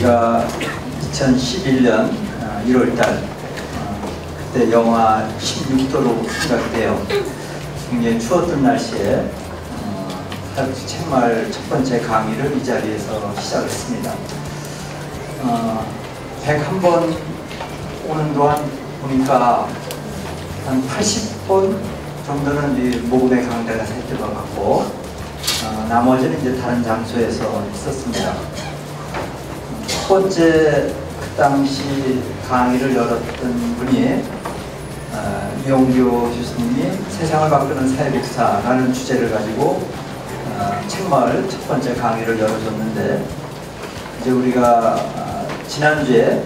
저희가 2011년 1월달 그때 영하 16도로 생각돼요. 굉장히 추웠던 날씨에 살국시 책마을 첫 번째 강의를 이 자리에서 시작을 했습니다. 101번 오는 동안 보니까 한 80번 정도는 이 모금의 강좌가 살펴 봤고, 나머지는 이제 다른 장소에서 있었습니다. 첫 번째 그 당시 강의를 열었던 분이 이용규 교수님이 세상을 바꾸는 사회복사라는 주제를 가지고 책마을 첫 번째 강의를 열어줬는데, 이제 우리가 지난주에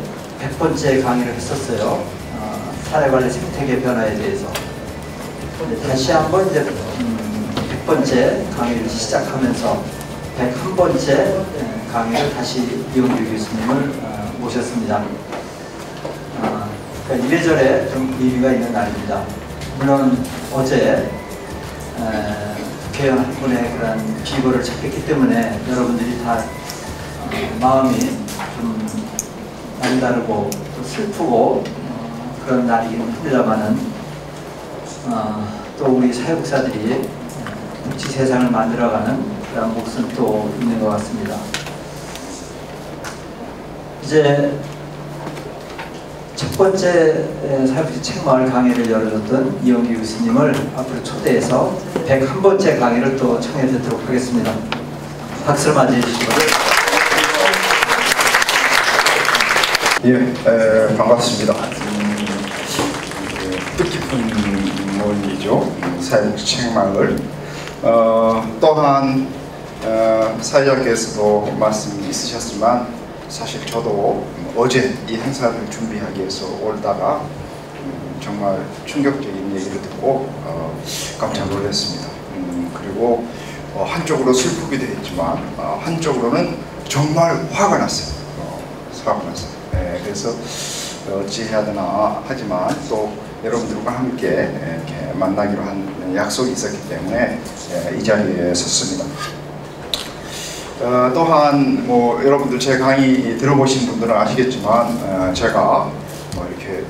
100번째 강의를 했었어요. 사회관리 생태계 변화에 대해서. 다시 한번 이제 100번째 강의를 시작하면서 101번째 강의를 다시 이용규 교수님을 모셨습니다. 그러니까 이래저래 좀 의미가 있는 날입니다. 물론 어제 국회의원 한 분의 그런 비거를 찾겠기 때문에 여러분들이 다 마음이 좀 남다르고 또 슬프고 그런 날이긴 합니다만은 또 우리 사회복사들이 묵지 세상을 만들어가는 그런 몫은 또 있는 것 같습니다. 이제 첫 번째 사회복지 책마을 강의를 열어줬던 이용규 교수님을 앞으로 초대해서 101번째 강의를 또 청해 듣도록 하겠습니다. 박수를 맞이해 주시기 바랍니다. 예, 반갑습니다. 뜻깊은 모임이죠. 사회복지 책마을. 또한 사회자께서도 말씀이 있으셨지만 사실 저도 어제 이 행사를 준비하기 위해서 올다가 정말 충격적인 얘기를 듣고 깜짝 놀랐습니다. 그리고 한쪽으로 슬프기도 했지만 한쪽으로는 정말 화가 났어요. 화가 났어요. 그래서 어찌해야 되나 하지만 또 여러분들과 함께 이렇게 만나기로 한 약속이 있었기 때문에 이 자리에 섰습니다. 또한 뭐 여러분들 제 강의 들어보신 분들은 아시겠지만 제가 뭐 이렇게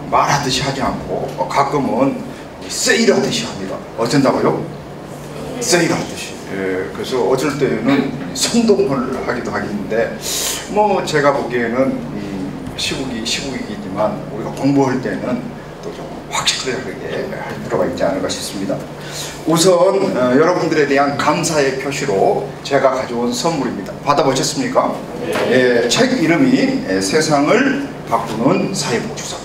말하듯이 하지 않고 가끔은 세일하듯이 합니다. 어쩐다고요? 세일하듯이. 그래서 어쩔 때는 선동을 하기도 하겠는데 뭐 제가 보기에는 시국이지만 우리가 공부할 때는 또 좀 확실하게 할 필요가 있지 않을까 싶습니다. 우선 여러분들에 대한 감사의 표시로 제가 가져온 선물입니다. 받아보셨습니까? 네. 책 이름이 세상을 바꾸는 사회복지사.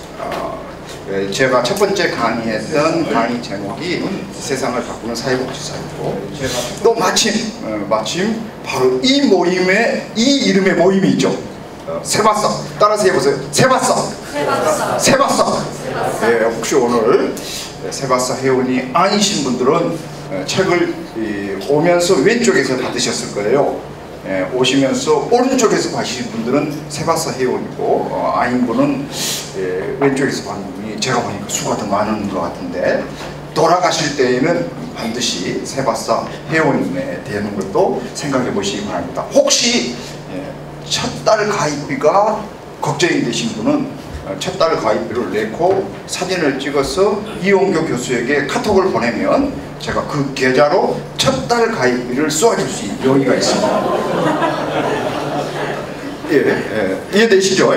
제가 첫 번째 강의했던 강의 제목이 세상을 바꾸는 사회복지사이고, 또 마침 바로 이 모임에 이 이름의 모임이 있죠. 세바사. 따라서 해보세요. 세바사. 세바사. 네, 혹시 오늘 세바사 회원이 아니신 분들은 책을 오면서 왼쪽에서 받으셨을 거예요. 오시면서 오른쪽에서 받으신 분들은 세바사 회원이고, 아닌 분은 왼쪽에서 받는 분이 제가 보니까 수가 더 많은 것 같은데, 돌아가실 때에는 반드시 세바사 회원이 되는 것도 생각해 보시기 바랍니다. 혹시 첫 달 가입비가 걱정이 되신 분은 첫 달 가입비를 내고 사진을 찍어서 이용규 교수에게 카톡을 보내면 제가 그 계좌로 첫 달 가입비를 쏘아줄 수 있는 여기가 있습니다. 이해되시죠?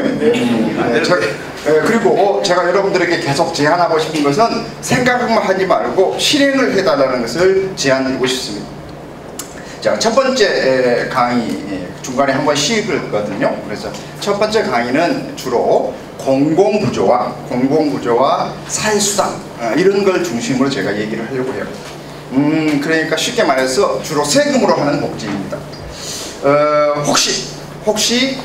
그리고 제가 여러분들에게 계속 제안하고 싶은 것은 생각만 하지 말고 실행을 해달라는 것을 제안드리고 싶습니다. 자, 첫 번째 강의 중간에 한번 쉬었거든요. 그래서 첫 번째 강의는 주로 공공구조와 사회수당 이런 걸 중심으로 제가 얘기를 하려고 해요. 그러니까 쉽게 말해서 주로 세금으로 하는 복지입니다. 혹시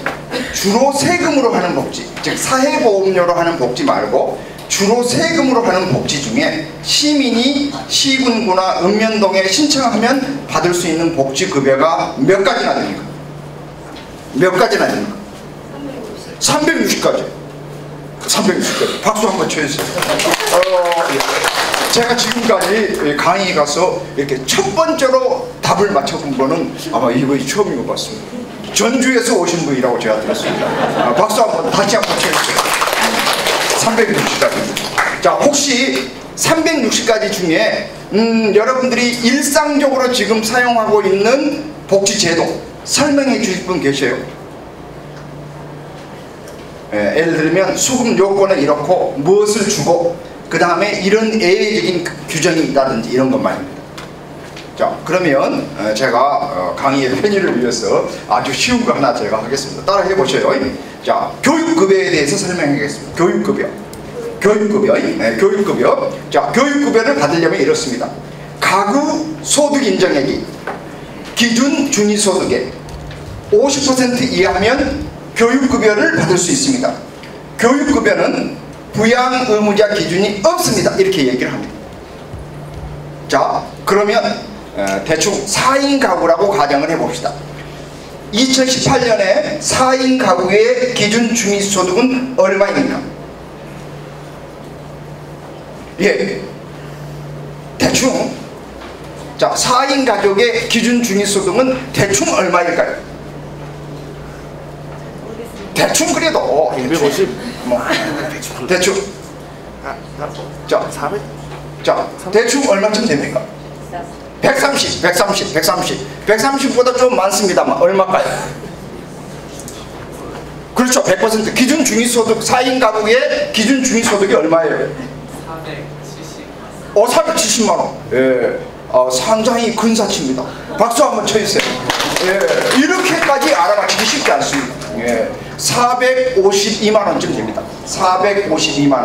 주로 세금으로 하는 복지, 즉 사회보험료로 하는 복지 말고 주로 세금으로 하는 복지 중에 시민이 시군구나 읍면동에 신청하면 받을 수 있는 복지급여가 몇 가지나 됩니까? 몇 가지나 됩니까? 360가지. 360가지. 박수 한번 쳐주세요. 제가 지금까지 강의 가서 이렇게 첫 번째로 답을 맞춰본 거는 아마 이번이 처음인 것 같습니다. 전주에서 오신 분이라고 제가 들었습니다. 박수 한번 다시 한번 쳐주세요. 360까지. 자, 혹시 360가지 중에 여러분들이 일상적으로 지금 사용하고 있는 복지제도 설명해 주실 분 계세요? 예를 들면 수급 요건은 이렇고 무엇을 주고 그 다음에 이런 예외적인 규정이 있다든지 이런 것 말입니다. 자, 그러면 제가 강의의 편의를 위해서 아주 쉬운 거 하나 제가 하겠습니다. 따라 해보셔요. 자, 교육급여에 대해서 설명하겠습니다. 교육급여. 교육급여. 자, 교육급여를 받으려면 이렇습니다. 가구 소득 인정액이 기준 중위소득의 50% 이하면 교육급여를 받을 수 있습니다. 교육급여는 부양 의무자 기준이 없습니다. 이렇게 얘기를 합니다. 자, 그러면 대충 4인 가구라고 가정을 해봅시다. 2018년에 4인 가구의 기준 중위소득은 얼마입니까? 예, 대충. 자, 4인 가족의 기준 중위소득은 대충 얼마일까요? 대충 그래도 250. 뭐 대충. 자, 400. 자, 대충 얼마쯤 됩니까? 130보다 좀 많습니다만 얼마일까요? 그렇죠, 100%. 기준 중위소득 4인 가구의 기준 중위소득이 얼마예요? 470만 원. 예, 상당히 근사치입니다. 박수 한번 쳐주세요. 예, 이렇게까지 알아맞히기 쉽지 않습니다. 예, 452만 원쯤 됩니다. 452만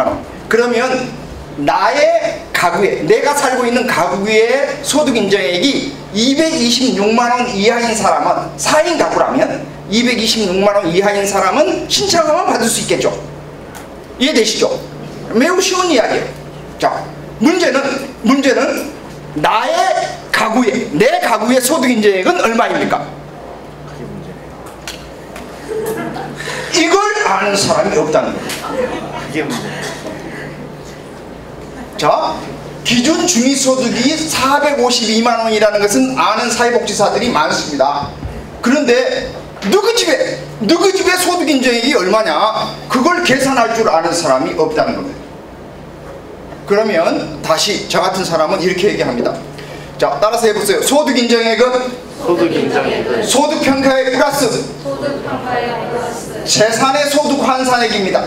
원. 그러면 나의 가구에, 내가 살고 있는 가구의 소득 인정액이 226만 원 이하인 사람은, 4인 가구라면 226만 원 이하인 사람은 신청하면 받을 수 있겠죠. 이해되시죠? 매우 쉬운 이야기예요. 자, 문제는 나의 가구의, 내 가구의 소득 인정액은 얼마입니까? 이걸 아는 사람이 없다는 거예요. 그게 문제예요. 자, 기준 중위소득이 452만 원이라는 것은 아는 사회복지사들이 많습니다. 그런데 누구 집에 소득 인정액이 얼마냐, 그걸 계산할 줄 아는 사람이 없다는 겁니다. 그러면 다시 저 같은 사람은 이렇게 얘기합니다. 자, 따라서 해보세요. 소득 인정액은 소득평가액 플러스 재산의 소득 환산액입니다.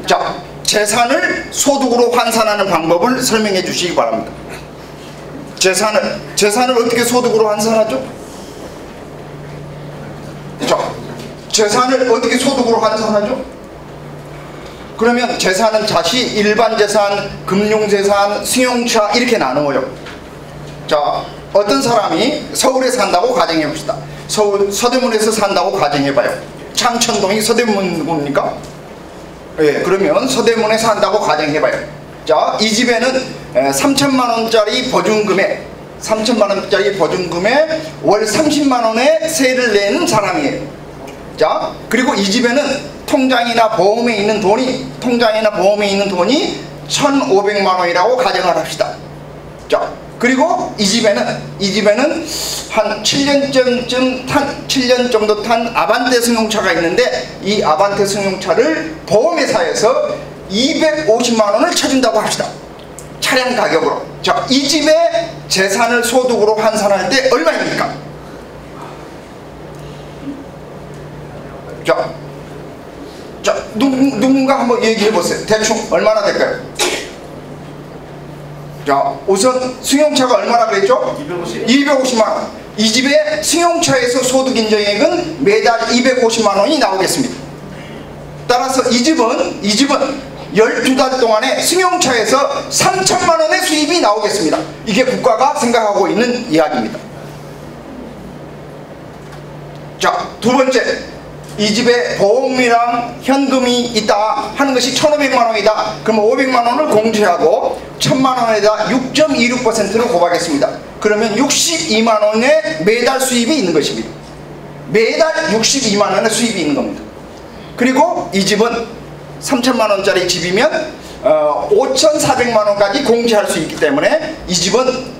자, 재산을 소득으로 환산하는 방법을 설명해 주시기 바랍니다. 재산을 어떻게 소득으로 환산하죠? 자, 재산을 어떻게 소득으로 환산하죠? 그러면 재산은 다시 일반 재산, 금융재산, 승용차 이렇게 나누어요. 자, 어떤 사람이 서울에 산다고 가정해 봅시다. 서울 서대문에서 산다고 가정해 봐요. 창천동이 서대문입니까? 예, 그러면 서대문에 산다고 가정해 봐요. 자, 이 집에는 3천만 원짜리 보증금에 월 30만 원의 세를 내는 사람이에요. 자, 그리고 이 집에는 통장이나 보험에 있는 돈이 1,500만 원이라고 가정을 합시다. 자, 그리고 이 집에는 한 7년 정도 탄 아반떼 승용차가 있는데, 이 아반떼 승용차를 보험회사에서 250만 원을 쳐준다고 합시다. 차량 가격으로. 자, 이 집의 재산을 소득으로 환산할 때 얼마입니까? 자, 누군가 한번 얘기해 보세요. 대충 얼마나 될까요? 자, 우선 승용차가 얼마나 그랬죠? 250만 원. 이 집의 승용차에서 소득 인정액은 매달 250만 원이 나오겠습니다. 따라서 이 집은 12달 동안에 승용차에서 3천만 원의 수입이 나오겠습니다. 이게 국가가 생각하고 있는 이야기입니다. 자, 두 번째, 이 집에 보험이랑 현금이 있다 하는 것이 1,500만 원이다. 그러면 500만 원을 공제하고 1,000만 원에다 6.26%를 곱하겠습니다. 그러면 62만 원의 매달 수입이 있는 것입니다. 매달 62만 원의 수입이 있는 겁니다. 그리고 이 집은 3천만 원짜리 집이면 5,400만 원까지 공제할 수 있기 때문에 이 집은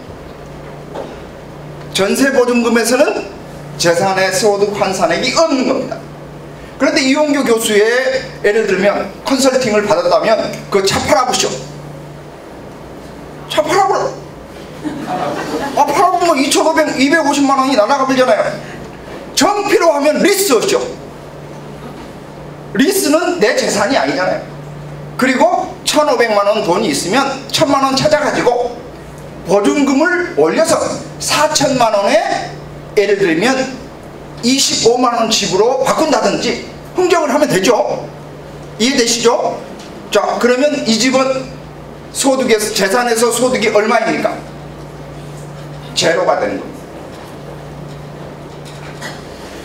전세보증금에서는 재산의 소득 환산액이 없는 겁니다. 그런데 이용규 교수의 예를 들면 컨설팅을 받았다면 그 차 팔아보시오. 차 팔아보라. 팔아보면 250만 원이 날아가 버리잖아요. 정피로 하면 리스 없죠. 리스는 내 재산이 아니잖아요. 그리고 1,500만 원 돈이 있으면 1,000만 원 찾아가지고 보증금을 올려서 4천만 원에 예를 들면 25만 원 집으로 바꾼다든지 흥정을 하면 되죠. 이해되시죠? 자, 그러면 이 집은 소득에서, 재산에서 소득이 얼마입니까? 제로가 되는 겁니다.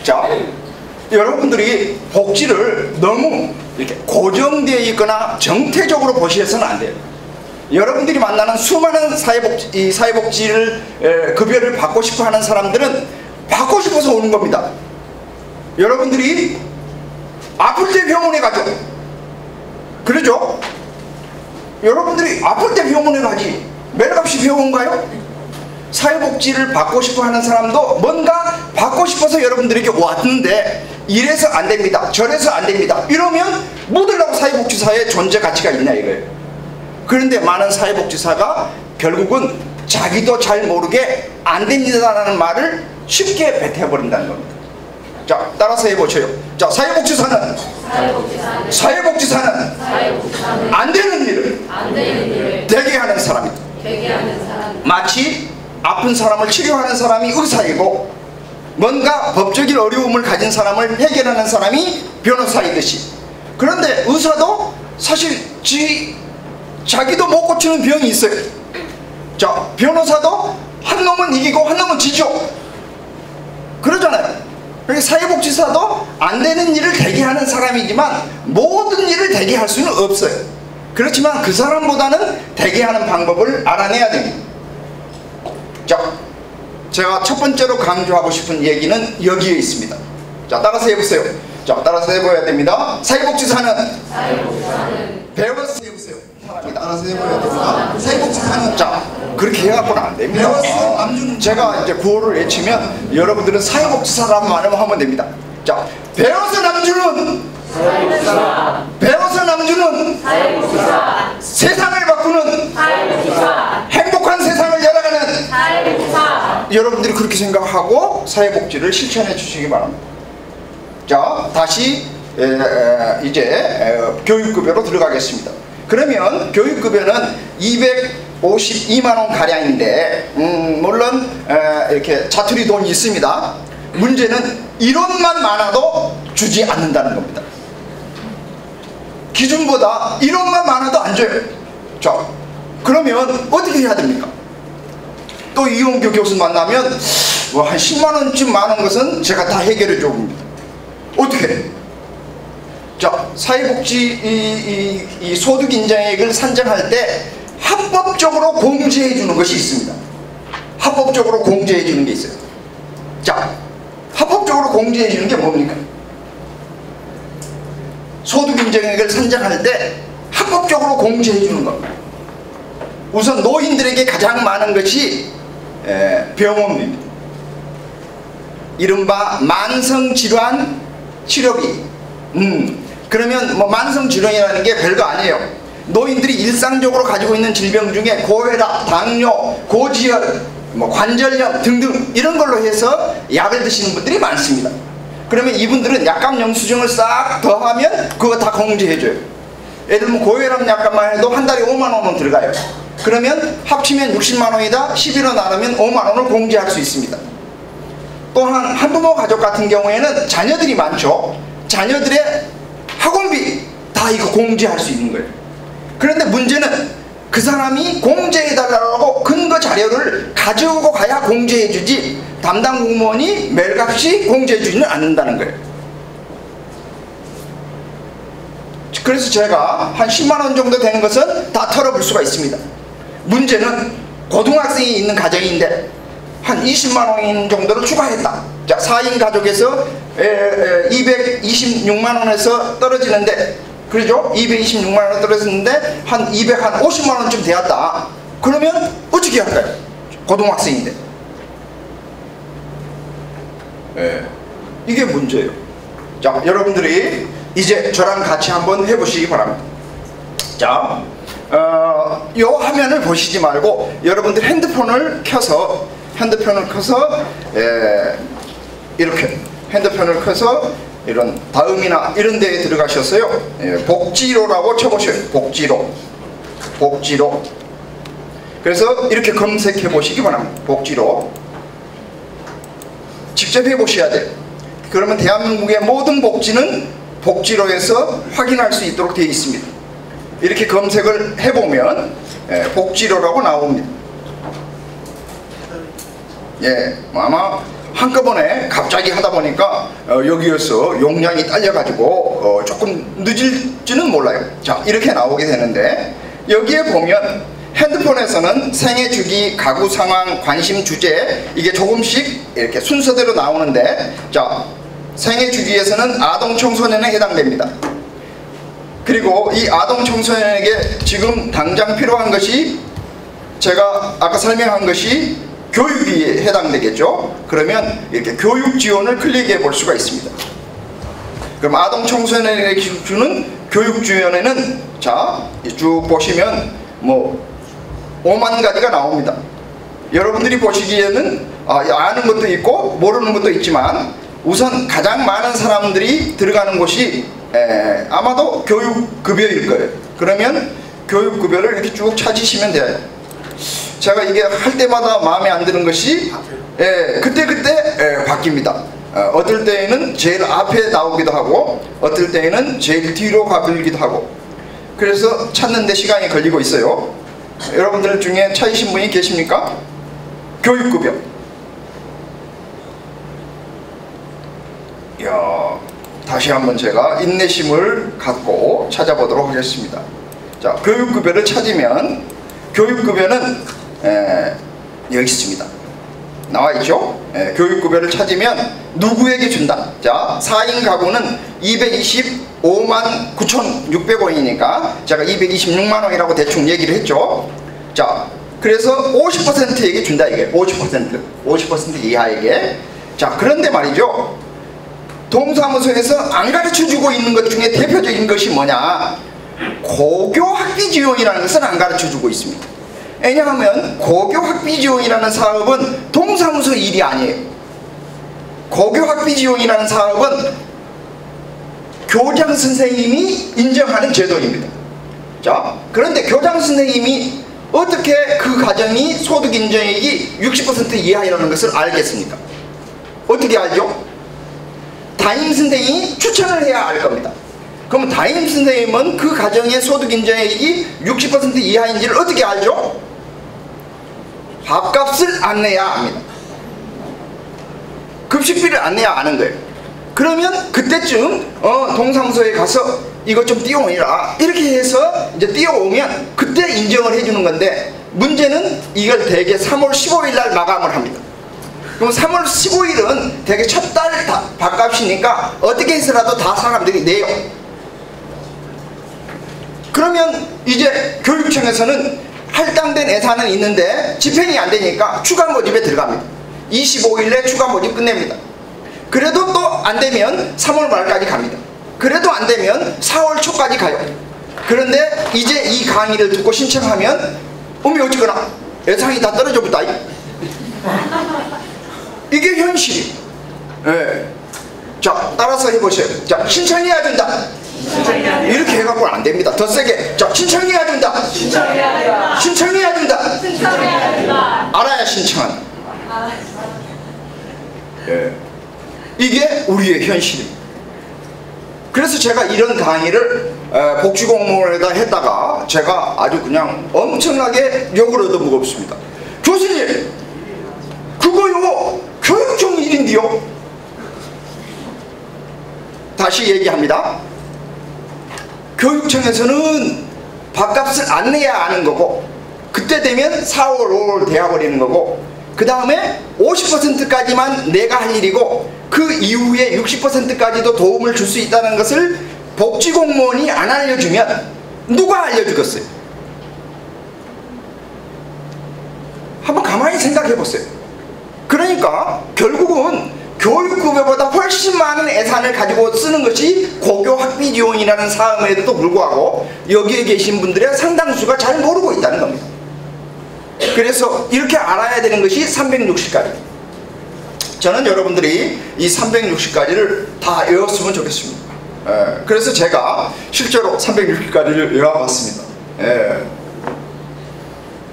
자, 여러분들이 복지를 너무 이렇게 고정되어 있거나 정태적으로 보셔서는 안 돼요. 여러분들이 만나는 수많은 사회복지를 급여를 받고 싶어 하는 사람들은 받고 싶어서 오는 겁니다. 여러분들이 아플 때 병원에 가죠. 그러죠? 여러분들이 아플 때 병원에 가지 매일같이 병원 가요? 사회복지를 받고 싶어 하는 사람도 뭔가 받고 싶어서 여러분들에게 왔는데 이래서 안 됩니다, 저래서 안 됩니다 이러면 묻으려고 사회복지사의 존재 가치가 있냐 이거예요. 그런데 많은 사회복지사가 결국은 자기도 잘 모르게 안 됩니다라는 말을 쉽게 뱉어버린다는 겁니다. 자, 따라서 해보세요. 자, 사회복지사는 안 되는 일을 되게 하는 사람이다. 마치 아픈 사람을 치료하는 사람이 의사이고 뭔가 법적인 어려움을 가진 사람을 해결하는 사람이 변호사이듯이, 그런데 의사도 사실 자기도 못 고치는 병이 있어요. 자, 변호사도 한 놈은 이기고 한 놈은 지죠. 그러잖아요. 사회복지사도 안 되는 일을 되게 하는 사람이지만 모든 일을 되게 할 수는 없어요. 그렇지만 그 사람보다는 되게 하는 방법을 알아내야 됩니다. 자, 제가 첫 번째로 강조하고 싶은 얘기는 여기에 있습니다. 자, 따라서 해보세요. 자, 따라서 해봐야 됩니다. 사회복지사는 배워서 해보세요. 따라서 해봐야 됩니다. 사회복지사는, 자, 그렇게 해갖고는 안 됩니다. 제가 이제 구호를 외치면 여러분들은 사회복지사라고 말하면 하면 됩니다. 자, 배워서 남주는 세상을 바꾸는 행복한 세상을 열어가는 여러분들이 그렇게 생각하고 사회복지를 실천해 주시기 바랍니다. 자, 다시 이제 교육급여로 들어가겠습니다. 그러면 교육급여는 252만 원 가량인데 물론 이렇게 자투리 돈이 있습니다. 문제는 인원만 많아도 주지 않는다는 겁니다. 기준보다 인원만 많아도 안 줘요. 자, 그러면 어떻게 해야 됩니까? 또 이용규 교수 만나면 한 10만 원쯤 많은 것은 제가 다 해결해 줘 봅니다. 어떻게 해? 자, 사회복지 이 소득 인정액을 산정할 때 합법적으로 공제해 주는 것이 있습니다. 합법적으로 공제해 주는 게 있어요. 자, 합법적으로 공제해 주는 게 뭡니까? 소득 인정액을 산정할 때 합법적으로 공제해 주는 겁니다. 우선 노인들에게 가장 많은 것이 병원비입니다. 이른바 만성질환 치료비. 그러면 뭐 만성질환이라는 게 별거 아니에요. 노인들이 일상적으로 가지고 있는 질병 중에 고혈압, 당뇨, 고지혈, 뭐 관절염 등등 이런 걸로 해서 약을 드시는 분들이 많습니다. 그러면 이분들은 약값 영수증을 싹 더하면 그거 다 공제해줘요. 예를 들면 고혈압 약값만 해도 한 달에 5만 원은 들어가요. 그러면 합치면 60만 원이다 11로 나누면 5만 원을 공제할 수 있습니다. 또한 한부모 가족 같은 경우에는 자녀들이 많죠. 자녀들의 학원비 다 이거 공제할 수 있는 거예요. 그런데 문제는 그 사람이 공제해달라고 근거 자료를 가져오고 가야 공제해주지 담당 공무원이 매일같이 공제해주지는 않는다는 거예요. 그래서 제가 한 10만 원 정도 되는 것은 다 털어볼 수가 있습니다. 문제는 고등학생이 있는 가정인데 한 20만 원 정도를 추가했다. 자, 4인 가족에서 226만 원에서 떨어지는데, 그러죠? 226만 원 떨어졌는데 한 250만 원쯤 되었다. 그러면 어떻게 할까요? 고등학생인데. 예. 이게 문제예요. 자, 여러분들이 이제 저랑 같이 한번 해보시기 바랍니다. 자, 요 화면을 보시지 말고 여러분들 핸드폰을 켜서 이렇게 핸드폰을 켜서 이런 다음이나 이런 데에 들어가셨어요. 예, 복지로라고 쳐보셔요. 복지로. 그래서 이렇게 검색해 보시기 바랍니다. 복지로. 직접 해보셔야 돼요. 그러면 대한민국의 모든 복지는 복지로에서 확인할 수 있도록 되어 있습니다. 이렇게 검색을 해보면 복지로라고 나옵니다. 예, 아마 한꺼번에 갑자기 하다 보니까 여기에서 용량이 딸려가지고 조금 늦을지는 몰라요. 자, 이렇게 나오게 되는데, 여기에 보면 핸드폰에서는 생애 주기, 가구 상황, 관심 주제, 이게 조금씩 이렇게 순서대로 나오는데, 자, 생애 주기에서는 아동 청소년에 해당됩니다. 그리고 이 아동 청소년에게 지금 당장 필요한 것이, 제가 아까 설명한 것이 교육이 해당되겠죠. 그러면 이렇게 교육 지원을 클릭해 볼 수가 있습니다. 그럼 아동 청소년에게 주는 교육 지원에는, 자, 쭉 보시면 뭐 5만 가지가 나옵니다. 여러분들이 보시기에는 아는 것도 있고 모르는 것도 있지만, 우선 가장 많은 사람들이 들어가는 곳이 아마도 교육급여일 거예요. 그러면 교육급여를 이렇게 쭉 찾으시면 돼요. 제가 이게 할 때마다 마음에 안 드는 것이 그때 바뀝니다. 어떨 때에는 제일 앞에 나오기도 하고, 어떨 때에는 제일 뒤로 가기도 하고, 그래서 찾는 데 시간이 걸리고 있어요. 여러분들 중에 찾으신 분이 계십니까? 교육급여. 이야, 다시 한번 제가 인내심을 갖고 찾아보도록 하겠습니다. 자, 교육급여를 찾으면, 교육급여는 여기 있습니다. 나와있죠? 교육급여를 찾으면 누구에게 준다. 자, 4인 가구는 225만 9,600원이니까 제가 226만원이라고 대충 얘기를 했죠. 자, 그래서 50%에게 준다, 이게. 50% 이하에게. 자, 그런데 말이죠, 동사무소에서 안 가르쳐주고 있는 것 중에 대표적인 것이 뭐냐, 고교 학비 지원이라는 것은 안 가르쳐주고 있습니다. 왜냐하면 고교 학비 지원이라는 사업은 동사무소 일이 아니에요. 고교 학비 지원이라는 사업은 교장 선생님이 인정하는 제도입니다. 자, 그런데 교장 선생님이 어떻게 그 가정이 소득 인정액이 60% 이하이라는 것을 알겠습니까? 어떻게 알죠? 담임 선생님이 추천을 해야 알 겁니다. 그럼 담임 선생님은 그 가정의 소득 인정액이 60% 이하인지를 어떻게 알죠? 밥값을 안 내야 합니다. 급식비를 안 내야 아는 거예요. 그러면 그때쯤 동사무소에 가서 이것 좀 띄워오라, 이렇게 해서 이제 띄워오면 그때 인정을 해주는 건데, 문제는 이걸 대개 3월 15일 날 마감을 합니다. 그럼 3월 15일은 대개 첫 달 밥값이니까 어떻게 해서라도 다 사람들이 내요. 그러면 이제 교육청에서는 할당된 예산은 있는데 집행이 안 되니까 추가 모집에 들어갑니다. 25일에 추가 모집 끝냅니다. 그래도 또 안 되면 3월 말까지 갑니다. 그래도 안 되면 4월 초까지 가요. 그런데 이제 이 강의를 듣고 신청하면 어쩌거나 예산이 다 떨어져 붙다. 이게 현실이. 자, 따라서 해보세요. 자, 신청해야 된다. 이렇게 해갖고는 안 됩니다. 더 세게. 자, 신청해야 된다. 신청해야 된다. 알아야 신청한다. 이게 우리의 현실입니다. 그래서 제가 이런 강의를 복지공무원에다 했다가 제가 아주 그냥 엄청나게 욕을 얻어먹었습니다. 교수님, 그거요 교육청 일인데요. 다시 얘기합니다. 교육청에서는 밥값을 안 내야 하는 거고, 그때 되면 4월, 5월 돼버리는 거고, 그 다음에 50%까지만 내가 할 일이고, 그 이후에 60%까지도 도움을 줄 수 있다는 것을 복지공무원이 안 알려주면 누가 알려주겠어요? 한번 가만히 생각해 보세요. 그러니까 결국은 교육급여보다 훨씬 많은 예산을 가지고 쓰는 것이 고교 학비 지원이라는 사업에도 불구하고 여기에 계신 분들의 상당수가 잘 모르고 있다는 겁니다. 그래서 이렇게 알아야 되는 것이 360가지. 저는 여러분들이 이 360가지를 다 외웠으면 좋겠습니다. 그래서 제가 실제로 360가지를 외워봤습니다.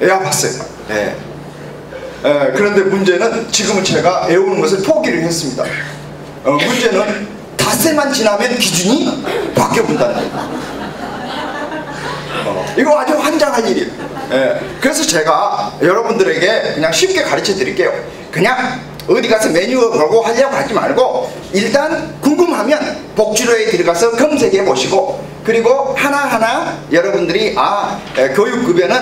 외워봤어요. 그런데 문제는 지금은 제가 외우는 것을 포기를 했습니다. 문제는 닷새만 지나면 기준이 바뀌어본다는 거예요. 이거 아주 환장할 일이에요. 그래서 제가 여러분들에게 그냥 쉽게 가르쳐 드릴게요. 그냥 어디 가서 메뉴 보고 하려고 하지 말고 일단 궁금하면 복지로에 들어가서 검색해 보시고, 그리고 하나하나 여러분들이 교육급여는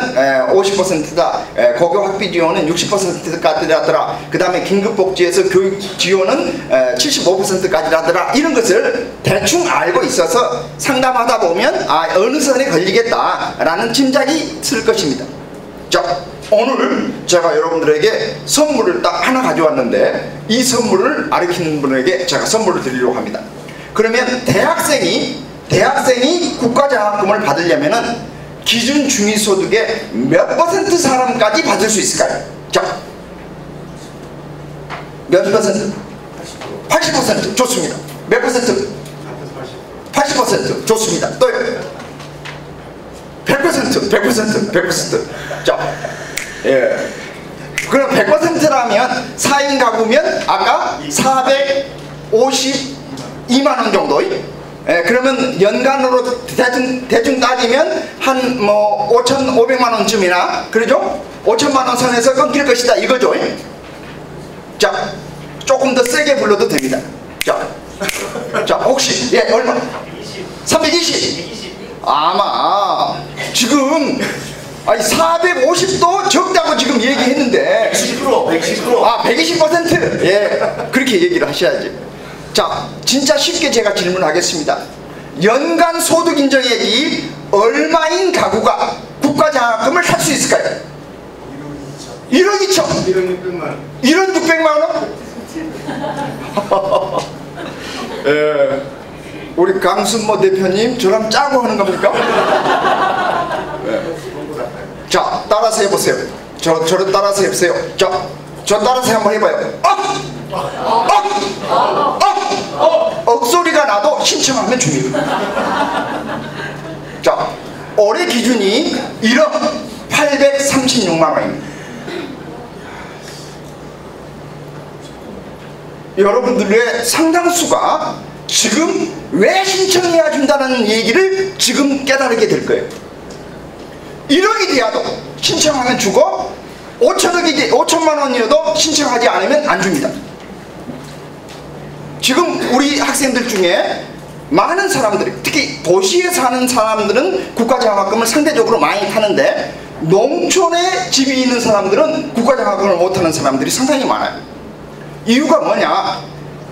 50%다, 고교 학비 지원은 60%까지라더라, 그 다음에 긴급복지에서 교육 지원은 75%까지라더라, 이런 것을 대충 알고 있어서 상담하다 보면 어느 선에 걸리겠다라는 짐작이 쓸 것입니다. 자, 오늘 제가 여러분들에게 선물을 딱 하나 가져왔는데 이 선물을 가르치는 분에게 제가 선물을 드리려고 합니다. 그러면 대학생이 국가장학금을 받으려면은 기준 중위소득의 몇 % 사람까지 받을 수 있을까요? 자, 몇 %? 80%. 좋습니다. 몇 %? 80%. 좋습니다. 또요? 100%. 자, 그럼 100%라면 4인 가구면 아까 452만원 정도. 그러면 연간으로 대충 따지면 한 5,500만원쯤이나, 그러죠? 5천만원 선에서 끊길 것이다, 이거죠. 자, 조금 더 세게 불러도 됩니다. 자, 혹시 얼마? 320. 아마 지금 450도 적다고 지금 얘기했는데 120%. 120%. 그렇게 얘기를 하셔야지. 자, 진짜 쉽게 제가 질문하겠습니다. 연간 소득 인정액이 얼마인 가구가 국가장학금을 살 수 있을까요? 1억 2천. 1억 600만 원? 우리 강순모 대표님 저랑 짜고 하는 겁니까? 자, 따라서 해보세요. 저를 따라서 해보세요. 자, 저 따라서 한번 해봐요. 억소리가 나도 신청하면 줍니다. 자, 올해 기준이 1억 836만 원입니다. 여러분들의 상당수가 지금 왜 신청해야 준다는 얘기를 지금 깨달게 될 거예요. 1억이 돼야도 신청하면 주고 5천만 원이어도 신청하지 않으면 안 줍니다. 지금 우리 학생들 중에 많은 사람들이, 특히 도시에 사는 사람들은 국가장학금을 상대적으로 많이 타는데 농촌에 집이 있는 사람들은 국가장학금을 못하는 사람들이 상당히 많아요. 이유가 뭐냐?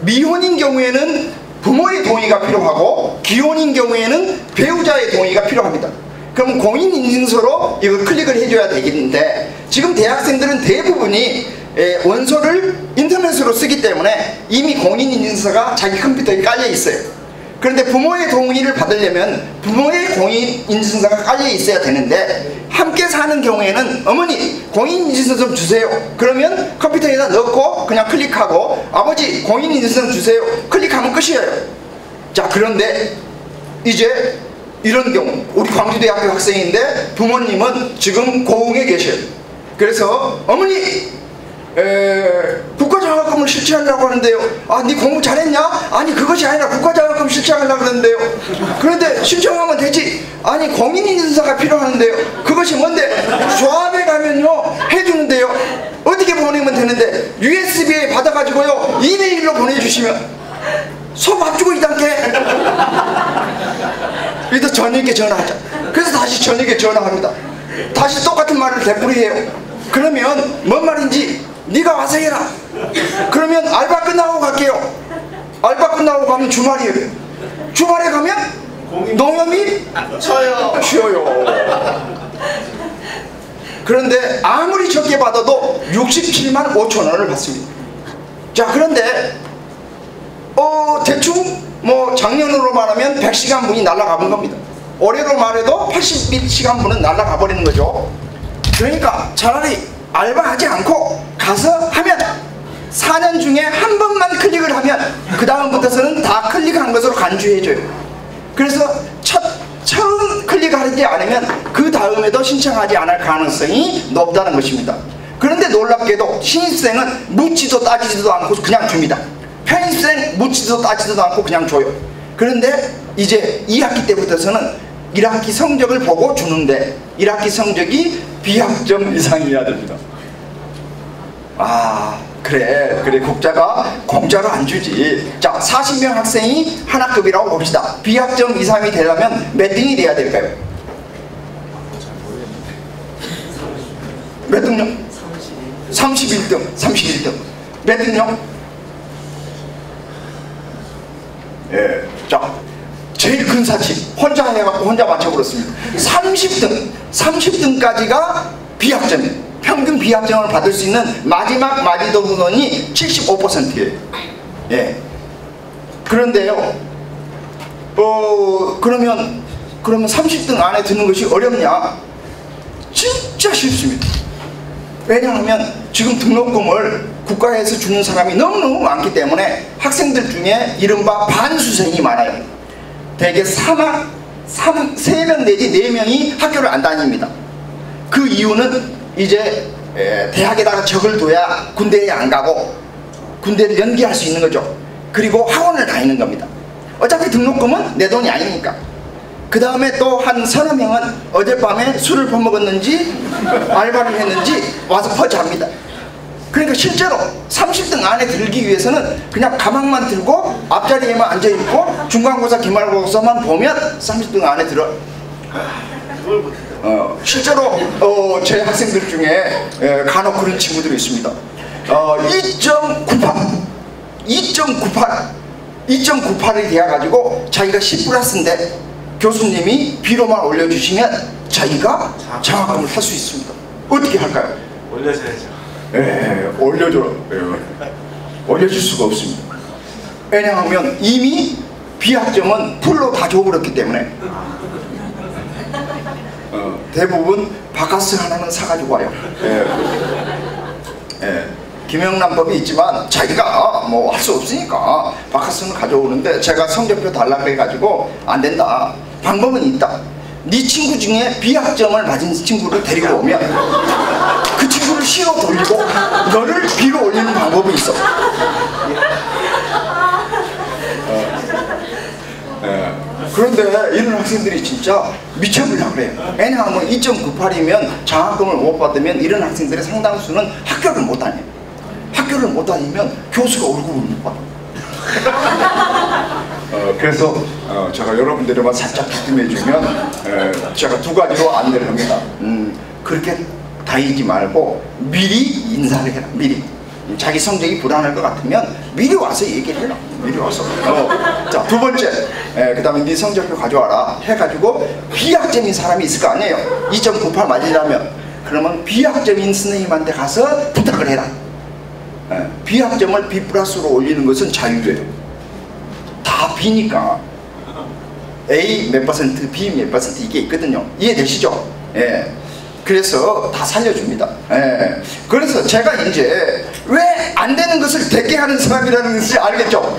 미혼인 경우에는 부모의 동의가 필요하고 기혼인 경우에는 배우자의 동의가 필요합니다. 그럼 공인인증서로 이걸 클릭을 해줘야 되겠는데 지금 대학생들은 대부분이 원서를 인터넷으로 쓰기 때문에 이미 공인인증서가 자기 컴퓨터에 깔려 있어요. 그런데 부모의 동의를 받으려면 부모의 공인인증서가 깔려 있어야 되는데 함께 사는 경우에는 어머니 공인인증서 좀 주세요. 그러면 컴퓨터에다 넣고 그냥 클릭하고 아버지 공인인증서 주세요. 클릭하면 끝이에요. 자, 그런데 이제 이런 경우 우리 광주대학교 학생인데 부모님은 지금 고흥에 계셔요. 그래서 어머니 국가장학금을 실시하려고 하는데요. 네 공부 잘했냐? 아니 그것이 아니라 국가장학금 실시하려고 하는데요. 그런데 신청하면 되지. 아니 공인인증서가 필요한데요. 그것이 뭔데? 조합에 가면요 해주는데요. 어떻게 보내면 되는데 USB에 받아가지고요 이메일로 보내주시면 소 밥 주고 이단께 이따 저녁에 전화하자. 그래서 다시 저녁에 전화합니다. 다시 똑같은 말을 되풀이해요. 그러면 뭔 말인지 네가 와서 해라. 그러면 알바 끝나고 갈게요. 알바 끝나고 가면 주말이에요. 주말에 가면 농협이 쉬어요. 그런데 아무리 적게 받아도 67만 5천 원을 받습니다. 자, 그런데 대충 뭐 작년으로 말하면 100시간분이 날아가본 겁니다. 올해로 말해도 80시간분은 날아가 버리는 거죠. 그러니까 차라리 알바하지 않고 가서 하면 4년 중에 한 번만 클릭을 하면 그 다음부터서는 다 클릭한 것으로 간주해줘요. 그래서 처음 클릭하지 않으면 그 다음에도 신청하지 않을 가능성이 높다는 것입니다. 그런데 놀랍게도 신입생은 묻지도 따지지도 않고 그냥 줍니다. 편입생 묻지도 따지지도 않고 그냥 줘요. 그런데 이제 2학기 때부터서는 1학기 성적을 보고 주는데 1학기 성적이 비학점 이상이어야 됩니다. 그래 국자가 공짜로 안 주지. 자, 40명 학생이 한 학급이라고 봅시다. 비학점 이상이 되려면 몇 등이 돼야 될까요? 몇 등요? 31등. 몇 등요? 자, 제일 큰 사치 혼자 해갖고 혼자 맞춰버렸습니다. 30등까지가 비학점이에요. 평균 비학점을 받을 수 있는 마지막 마지도 후원이 75%예요. 그런데요, 그러면 30등 안에 드는 것이 어렵냐? 진짜 쉽습니다. 왜냐하면 지금 등록금을 국가에서 주는 사람이 너무너무 많기 때문에 학생들 중에 이른바 반수생이 많아요. 대개 3명 내지 4명이 학교를 안 다닙니다. 그 이유는 이제 대학에다가 적을 둬야 군대에 안 가고 군대를 연기할 수 있는 거죠. 그리고 학원을 다니는 겁니다. 어차피 등록금은 내 돈이 아니니까. 그 다음에 또 한 서너 명은 어젯밤에 술을 퍼먹었는지 알바를 했는지 와서 퍼즈합니다. 그러니까 실제로 30등 안에 들기 위해서는 그냥 가방만 들고 앞자리에만 앉아있고 중간고사 기말고사만 보면 30등 안에 들어. 실제로 제 학생들 중에 간혹 그런 친구들이 있습니다. 2.98이 되어가지고 자기가 10+인데 교수님이 비로만 올려주시면 자기가 장학금을 탈 수 있습니다. 어떻게 할까요? 올려줘야죠. 올려줄 수가 없습니다. 왜냐하면 이미 비학점은 풀로 다 줘버렸기 때문에 대부분 바카스 하나는 사가지고 와요. 김영란법이 있지만 자기가 뭐 할 수 없으니까 바카스는 가져오는데 제가 성적표 달라고 해가지고 안 된다. 방법은 있다. 네 친구 중에 비학점을 맞은 친구를 데리고 오면 그 친구를 C로 돌리고 너를 B로 올리는 방법이 있어. 그런데 이런 학생들이 진짜 미쳐버리려고 그래요. 왜냐하면 2.98이면 장학금을 못 받으면 이런 학생들의 상당수는 학교를 못 다녀요. 학교를 못 다니면 교수가 월급을 못 받아. 그래서 제가 여러분들에만 살짝 주춤해주면 제가 2가지로 안내를 합니다. 그렇게 다니지 말고 미리 인사를 해라. 미리. 자기 성적이 불안할 것 같으면 미리 와서 얘기를 해라. 미리 와서. 자, 2번째, 그 다음에 네 성적표 가져와라 해가지고 비학점인 사람이 있을 거 아니에요. 2.98 맞으려면. 그러면 비학점인 선생님한테 가서 부탁을 해라. 비학점을 B+로 올리는 것은 자유예요. 다 B니까 A 몇 %, B 몇 % 이게 있거든요. 이해되시죠? 그래서 다 살려줍니다. 그래서 제가 이제 왜 안 되는 것을 되게 하는 사람이라는 것을 알겠죠?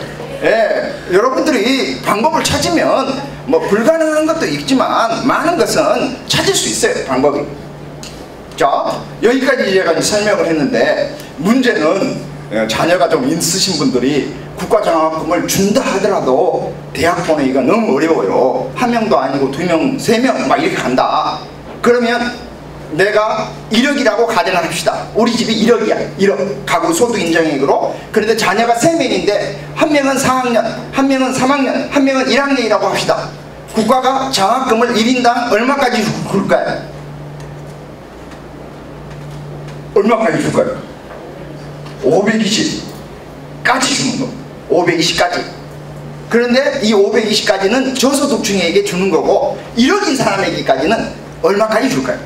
여러분들이 방법을 찾으면 뭐 불가능한 것도 있지만 많은 것은 찾을 수 있어요. 방법이. 자, 여기까지 제가 설명을 했는데 문제는 자녀가 좀 있으신 분들이 국가장학금을 준다 하더라도 대학 보내기가 너무 어려워요. 1명도 아니고 2명, 3명 막 이렇게 간다. 그러면 내가 1억이라고 가정을 합시다. 우리 집이 1억이야. 1억. 가구 소득 인정액으로. 그런데 자녀가 3명인데 한 명은 4학년, 한 명은 3학년, 한 명은 1학년이라고 합시다. 국가가 장학금을 1인당 얼마까지 줄까요? 얼마까지 줄까요? 520까지 주는 거. 520까지. 그런데 이 520까지는 저소득층에게 주는 거고 1억인 사람에게까지는 얼마까지 줄까요?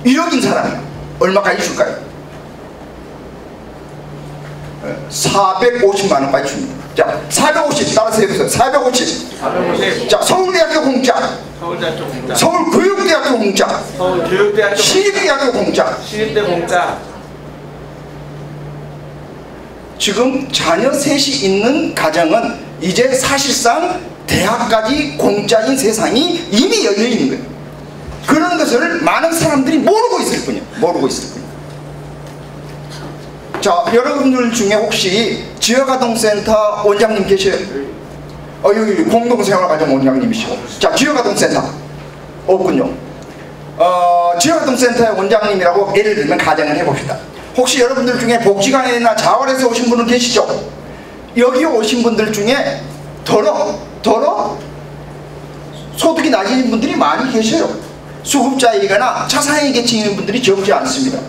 1억인 사람이 얼마까지 줄까요? 450만 원까지 줍니다. 자, 450 따라서 해보세요. 450. 450. 자, 서울대학교 공짜. 서울대학교 공짜. 서울교육대학교 공짜. 서울교육대학교 시립대학교 공짜. 시립대 공짜. 지금 자녀 셋이 있는 가정은 이제 사실상 대학까지 공짜인 세상이 이미 열려 있는 거예요. 그런 것을 많은 사람들이 모르고 있을 뿐이에요. 모르고 있을 뿐이에요. 자, 여러분들 중에 혹시 지역아동센터 원장님 계세요? 여기 공동생활가정 원장님이시고. 자, 지역아동센터 없군요. 지역아동센터의 원장님이라고 예를 들면 가정을 해봅시다. 혹시 여러분들 중에 복지관이나 자활에서 오신 분은 계시죠? 여기 오신 분들 중에 더러 소득이 낮은 분들이 많이 계셔요. 수급자이거나 차상위 계층인 분들이 적지 않습니다.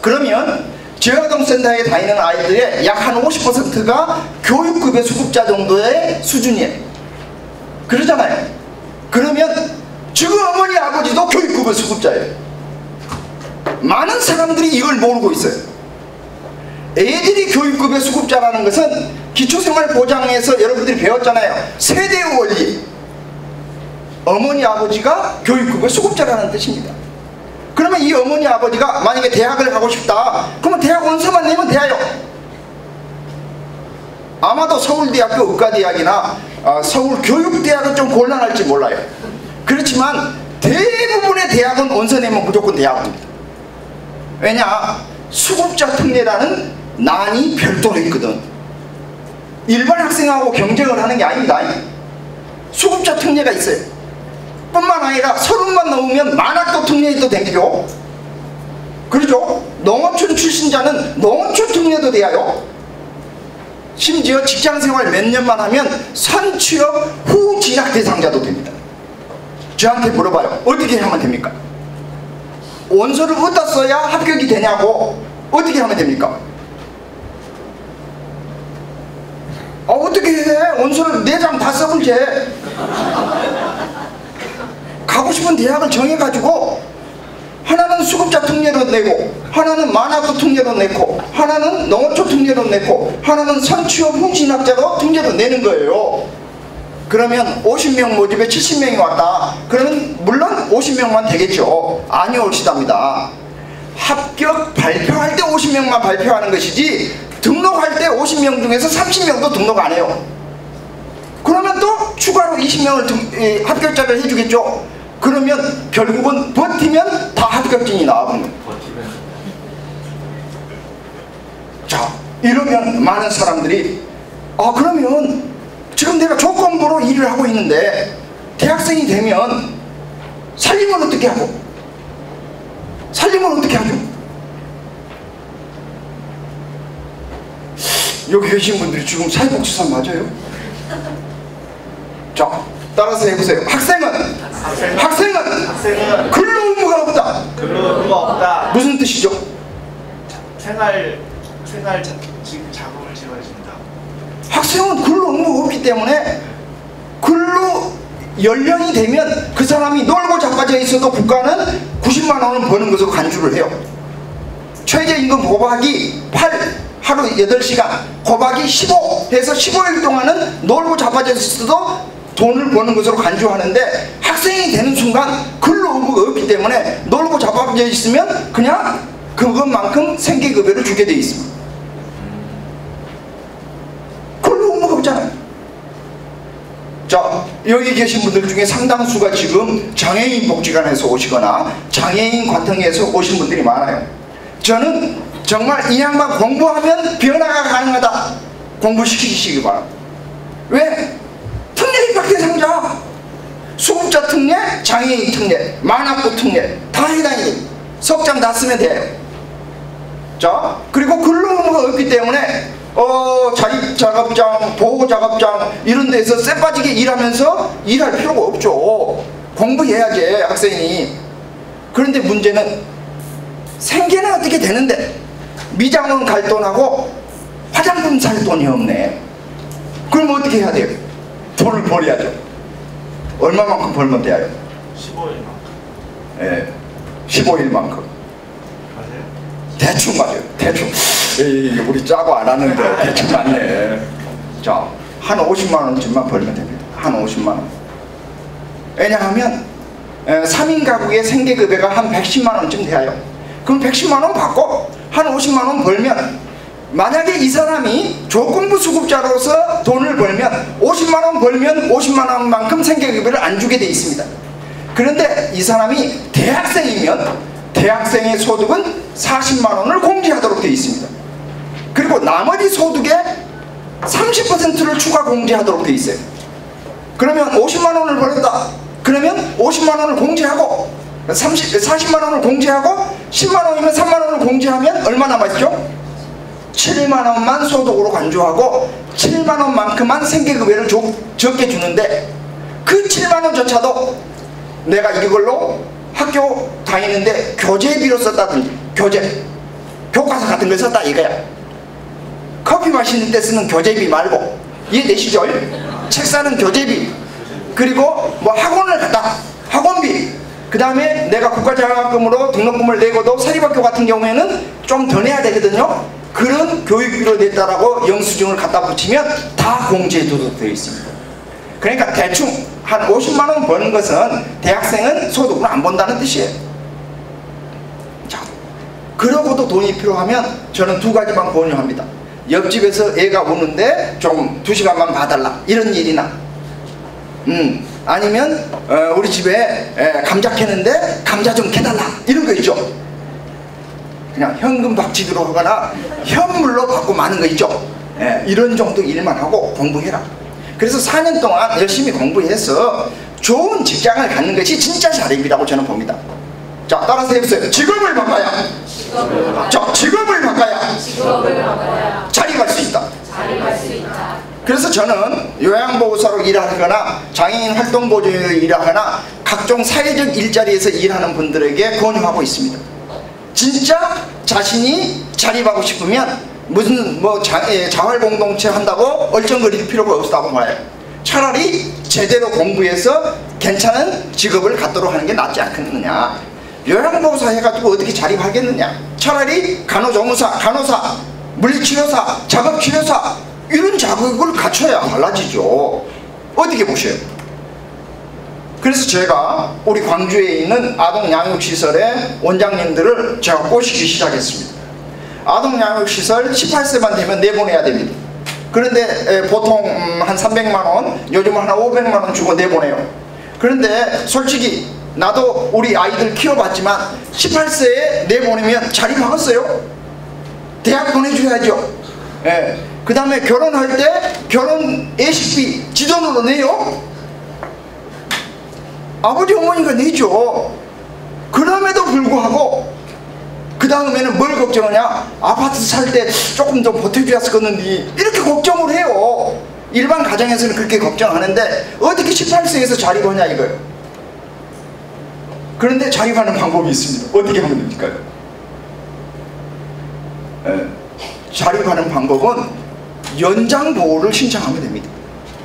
그러면 지역아동센터에 다니는 아이들의 약 한 50%가 교육급여 수급자 정도의 수준이에요. 그러잖아요. 그러면 지금 어머니 아버지도 교육급여 수급자예요. 많은 사람들이 이걸 모르고 있어요. 애들이 교육급여 수급자라는 것은 기초생활보장에서 여러분들이 배웠잖아요. 세대의 원리. 어머니 아버지가 교육급여 수급자라는 뜻입니다. 그러면 이 어머니 아버지가 만약에 대학을 가고 싶다, 그러면 대학 원서만 내면 돼요. 아마도 서울대학교 의과대학이나 서울교육대학은 좀 곤란할지 몰라요. 그렇지만 대부분의 대학은 원서 내면 무조건 대학입니다. 왜냐? 수급자 특례라는 난이 별도로 있거든. 일반 학생하고 경쟁을 하는 게 아닙니다. 수급자 특례가 있어요. 뿐만 아니라 30만 넘으면 만학도 특례도 되죠. 그렇죠? 농어촌 출신자는 농어촌 특례도 돼요. 심지어 직장생활 몇 년만 하면 선취업 후 진학 대상자도 됩니다. 저한테 물어봐요. 어떻게 하면 됩니까? 원서를 어디다 써야 합격이 되냐고. 어떻게 하면 됩니까? 어떻게 해? 원서를 4장 다 써본 채 가고 싶은 대학을 정해가지고 하나는 수급자 특례로 내고, 하나는 만학도 특례로 내고, 하나는 농어촌 특례로 내고, 하나는 선취업 후 진학자로 특례로 내는 거예요. 그러면 50명 모집에 70명이 왔다. 그러면 물론 50명만 되겠죠. 아니올시답니다. 합격 발표할 때 50명만 발표하는 것이지 등록할 때 50명 중에서 30명도 등록 안 해요. 그러면 또 추가로 20명을 합격자를 해주겠죠. 그러면 결국은 버티면 다 합격진이 나오는 거예요. 자, 이러면 많은 사람들이 그러면 지금 내가 조건부로 일을 하고 있는데 대학생이 되면 살림을 어떻게 하고? 살림을 어떻게 하죠? 여기 계신 분들이 지금 사회복지사 맞아요? 자, 따라서 해보세요. 학생은 근로 의무가 없다. 근로 의무가 없다. 무슨 뜻이죠? 생활 자금을 지원해준다. 학생은 근로 의무가 없기 때문에 근로 연령이 되면 그 사람이 놀고 자빠져 있어도 국가는 90만 원을 버는 것으로 간주를 해요. 최저임금 곱하기 8, 하루 8시간 곱하기 15 해서 15일 동안은 놀고 자빠져 있어도 돈을 버는 것으로 간주하는데, 학생이 되는 순간 근로 의무가 없기 때문에 놀고 자빠져 있으면 그냥 그것만큼 생계급여를 주게 돼 있습니다. 근로 의무가 없잖아요. 자, 여기 계신 분들 중에 상당수가 지금 장애인 복지관에서 오시거나 장애인 과통에서 오신 분들이 많아요. 저는 정말 이 양반 공부하면 변화가 가능하다. 공부시키시기 바랍니다. 왜? 특례 입학 대상자, 수급자 특례, 장애인 특례, 만학도 특례 다 해당이 됩니다. 석장 다 쓰면 돼요. 자, 그리고 근로 의무가 없기 때문에 자립작업장, 보호작업장 이런 데서 쎄 빠지게 일하면서 일할 필요가 없죠. 공부해야지 학생이. 그런데 문제는 생계는 어떻게 되는데 미장원 갈 돈하고 화장품 살 돈이 없네. 그럼 어떻게 해야 돼요? 돈을 벌어야죠. 얼마만큼 벌면 돼요? 15일만큼. 예, 15일만큼. 맞아요? 대충 맞아요. 대충. 에이, 우리 짜고 안 하는데 대충 맞네. 자, 한 50만 원쯤만 벌면 됩니다. 한 50만 원. 왜냐하면 3인 가구의 생계급여가 한 110만 원쯤 돼요. 그럼 110만 원 받고 한 50만 원 벌면, 만약에 이 사람이 조건부 수급자로서 돈을 벌면 50만 원 벌면 50만 원만큼 생계급여를 안 주게 돼 있습니다. 그런데 이 사람이 대학생이면 대학생의 소득은 40만 원을 공제하도록 되어 있습니다. 그리고 나머지 소득의 30%를 추가 공제하도록 되어 있어요. 그러면 50만 원을 벌었다. 그러면 50만 원을 공제하고 40만 원을 공제하고 10만 원이면 3만 원을 공제하면 얼마 남았죠? 7만 원만 소득으로 간주하고 7만 원만큼만 생계급여를 적게 주는데, 그 7만 원조차도 내가 이걸로 학교 다니는데 교재비로 썼다든지, 교과서 같은 걸 썼다 이거야. 커피 마시는 때 쓰는 교재비 말고, 이해되시죠? 책 사는 교재비, 그리고 뭐 학원을 갔다, 학원비, 그 다음에 내가 국가장학금으로 등록금을 내고도 사립학교 같은 경우에는 좀 더 내야 되거든요. 그런 교육비로 냈다라고 영수증을 갖다 붙이면 다 공제해도 되어 있습니다. 그러니까 대충 한 50만 원 버는 것은 대학생은 소득을 안 본다는 뜻이에요. 자, 그러고도 돈이 필요하면 저는 두 가지만 권유합니다. 옆집에서 애가 우는데 좀 2시간만 봐달라, 이런 일이나, 아니면 우리 집에 감자 캐는데 감자 좀 캐달라, 이런 거 있죠. 그냥 현금 박치기로 하거나 현물로 받고 마는 거 있죠. 이런 정도 일만 하고 공부해라. 그래서 4년 동안 열심히 공부해서 좋은 직장을 갖는 것이 진짜 자립이라고 저는 봅니다. 자, 따라서 해보세요. 직업을 바꿔야. 자, 직업을 바꿔야. 자립할 수 있다. 그래서 저는 요양보호사로 일하거나 장애인 활동보조인으로 일하거나 각종 사회적 일자리에서 일하는 분들에게 권유하고 있습니다. 진짜 자신이 자립하고 싶으면 무슨 뭐 자활공동체 한다고 얼쩡거릴 필요가 없다고 말해요. 차라리 제대로 공부해서 괜찮은 직업을 갖도록 하는 게 낫지 않겠느냐. 요양보호사 해가지고 어떻게 자립하겠느냐. 차라리 간호조무사, 간호사, 물리치료사, 작업치료사, 이런 자격을 갖춰야 달라지죠. 어떻게 보셔요? 그래서 제가 우리 광주에 있는 아동양육시설의 원장님들을 제가 꼬시기 시작했습니다. 아동양육시설 18세만 되면 내보내야 됩니다. 그런데 보통 한 300만원, 요즘은 한 500만원 주고 내보내요. 그런데 솔직히 나도 우리 아이들 키워봤지만 18세에 내보내면 자립하겠어요? 대학 보내줘야죠. 그 다음에 결혼할 때 결혼 예식비 지 돈으로 내요? 아버지 어머니가 내죠. 그럼에도 불구하고 그 다음에는 뭘 걱정하냐. 아파트 살 때 조금 더 보태줘야겠는데 이렇게 걱정을 해요. 일반 가정에서는 그렇게 걱정하는데 어떻게 18세에서 자립하냐 이거예요. 그런데 자립하는 방법이 있습니다. 어떻게 하면 됩니까? 자립하는 방법은 연장보호를 신청하면 됩니다.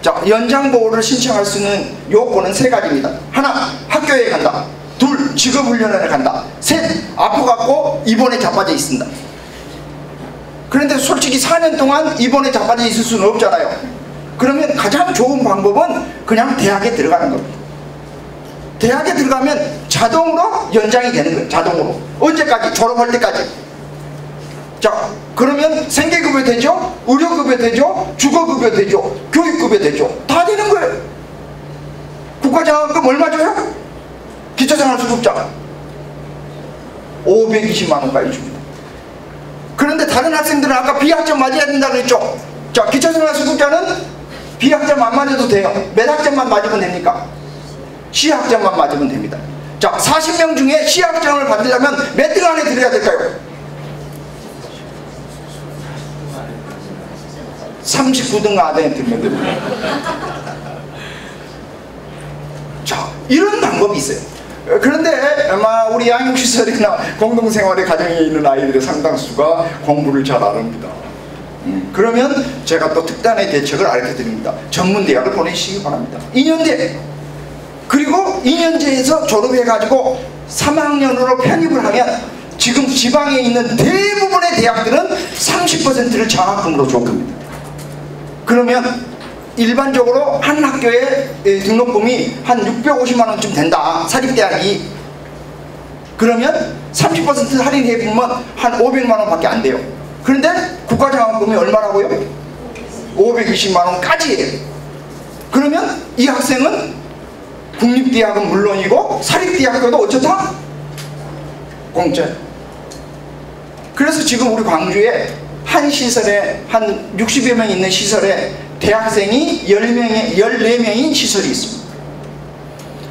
자, 연장보호를 신청할 수 있는 요건은 3가지입니다. 하나, 학교에 간다. 둘, 직업훈련을 간다. 셋, 아파갖고 입원에 자빠져 있습니다. 그런데 솔직히 4년 동안 입원에 자빠져 있을 수는 없잖아요. 그러면 가장 좋은 방법은 그냥 대학에 들어가는 겁니다. 대학에 들어가면 자동으로 연장이 되는 거예요. 자동으로. 언제까지? 졸업할 때까지. 자, 그러면 생계급여 되죠? 의료급여 되죠? 주거급여 되죠? 교육급여 되죠? 다 되는 거예요. 국가장학금 얼마 줘요? 기초생활수급자 520만원까지 줍니다. 그런데 다른 학생들은 아까 비학점 맞아야 된다고 했죠? 자, 기초생활수급자는 비학점 안 맞아도 돼요. 몇 학점만 맞으면 됩니까? C학점만 맞으면 됩니다. 자, 40명 중에 C학점을 받으려면 몇 등 안에 들어야 될까요? 39등 안에 들면 됩니다. 자, 이런 방법이 있어요. 그런데 아마 우리 양육시설이나 공동생활의 가정에 있는 아이들의 상당수가 공부를 잘 안 합니다. 그러면 제가 또 특단의 대책을 알려드립니다. 전문대학을 보내시기 바랍니다. 2년제. 그리고 2년제에서 졸업해가지고 3학년으로 편입을 하면 지금 지방에 있는 대부분의 대학들은 30%를 장학금으로 줬습니다. 그러면 일반적으로 한 학교의 등록금이 한 650만 원쯤 된다, 사립대학이. 그러면 30% 할인해보면 한 500만 원밖에 안 돼요. 그런데 국가장학금이 얼마라고요? 520만 원까지예요. 그러면 이 학생은 국립대학은 물론이고 사립대학교도 어쩌다? 공짜. 그래서 지금 우리 광주에 한 시설에 한 60여 명 있는 시설에 대학생이 14명인 시설이 있습니다.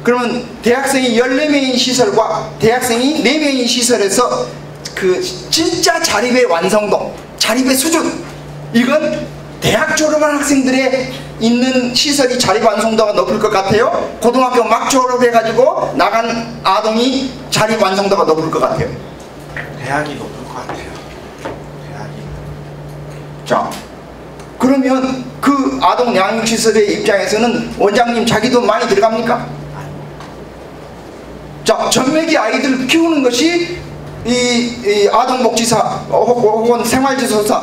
그러면 대학생이 14명인 시설과 대학생이 4명인 시설에서 그 진짜 자립의 완성도, 자립의 수준, 이건 대학 졸업한 학생들의 있는 시설이 자립 완성도가 높을 것 같아요? 고등학교 막 졸업해가지고 나간 아동이 자립 완성도가 높을 것 같아요? 대학이 높을 것 같아요. 대학이. 자, 그러면 그 아동 양육시설의 입장에서는 원장님 자기 돈 많이 들어갑니까? 자, 전매기 아이들 키우는 것이 이 아동복지사 혹은 생활지도사,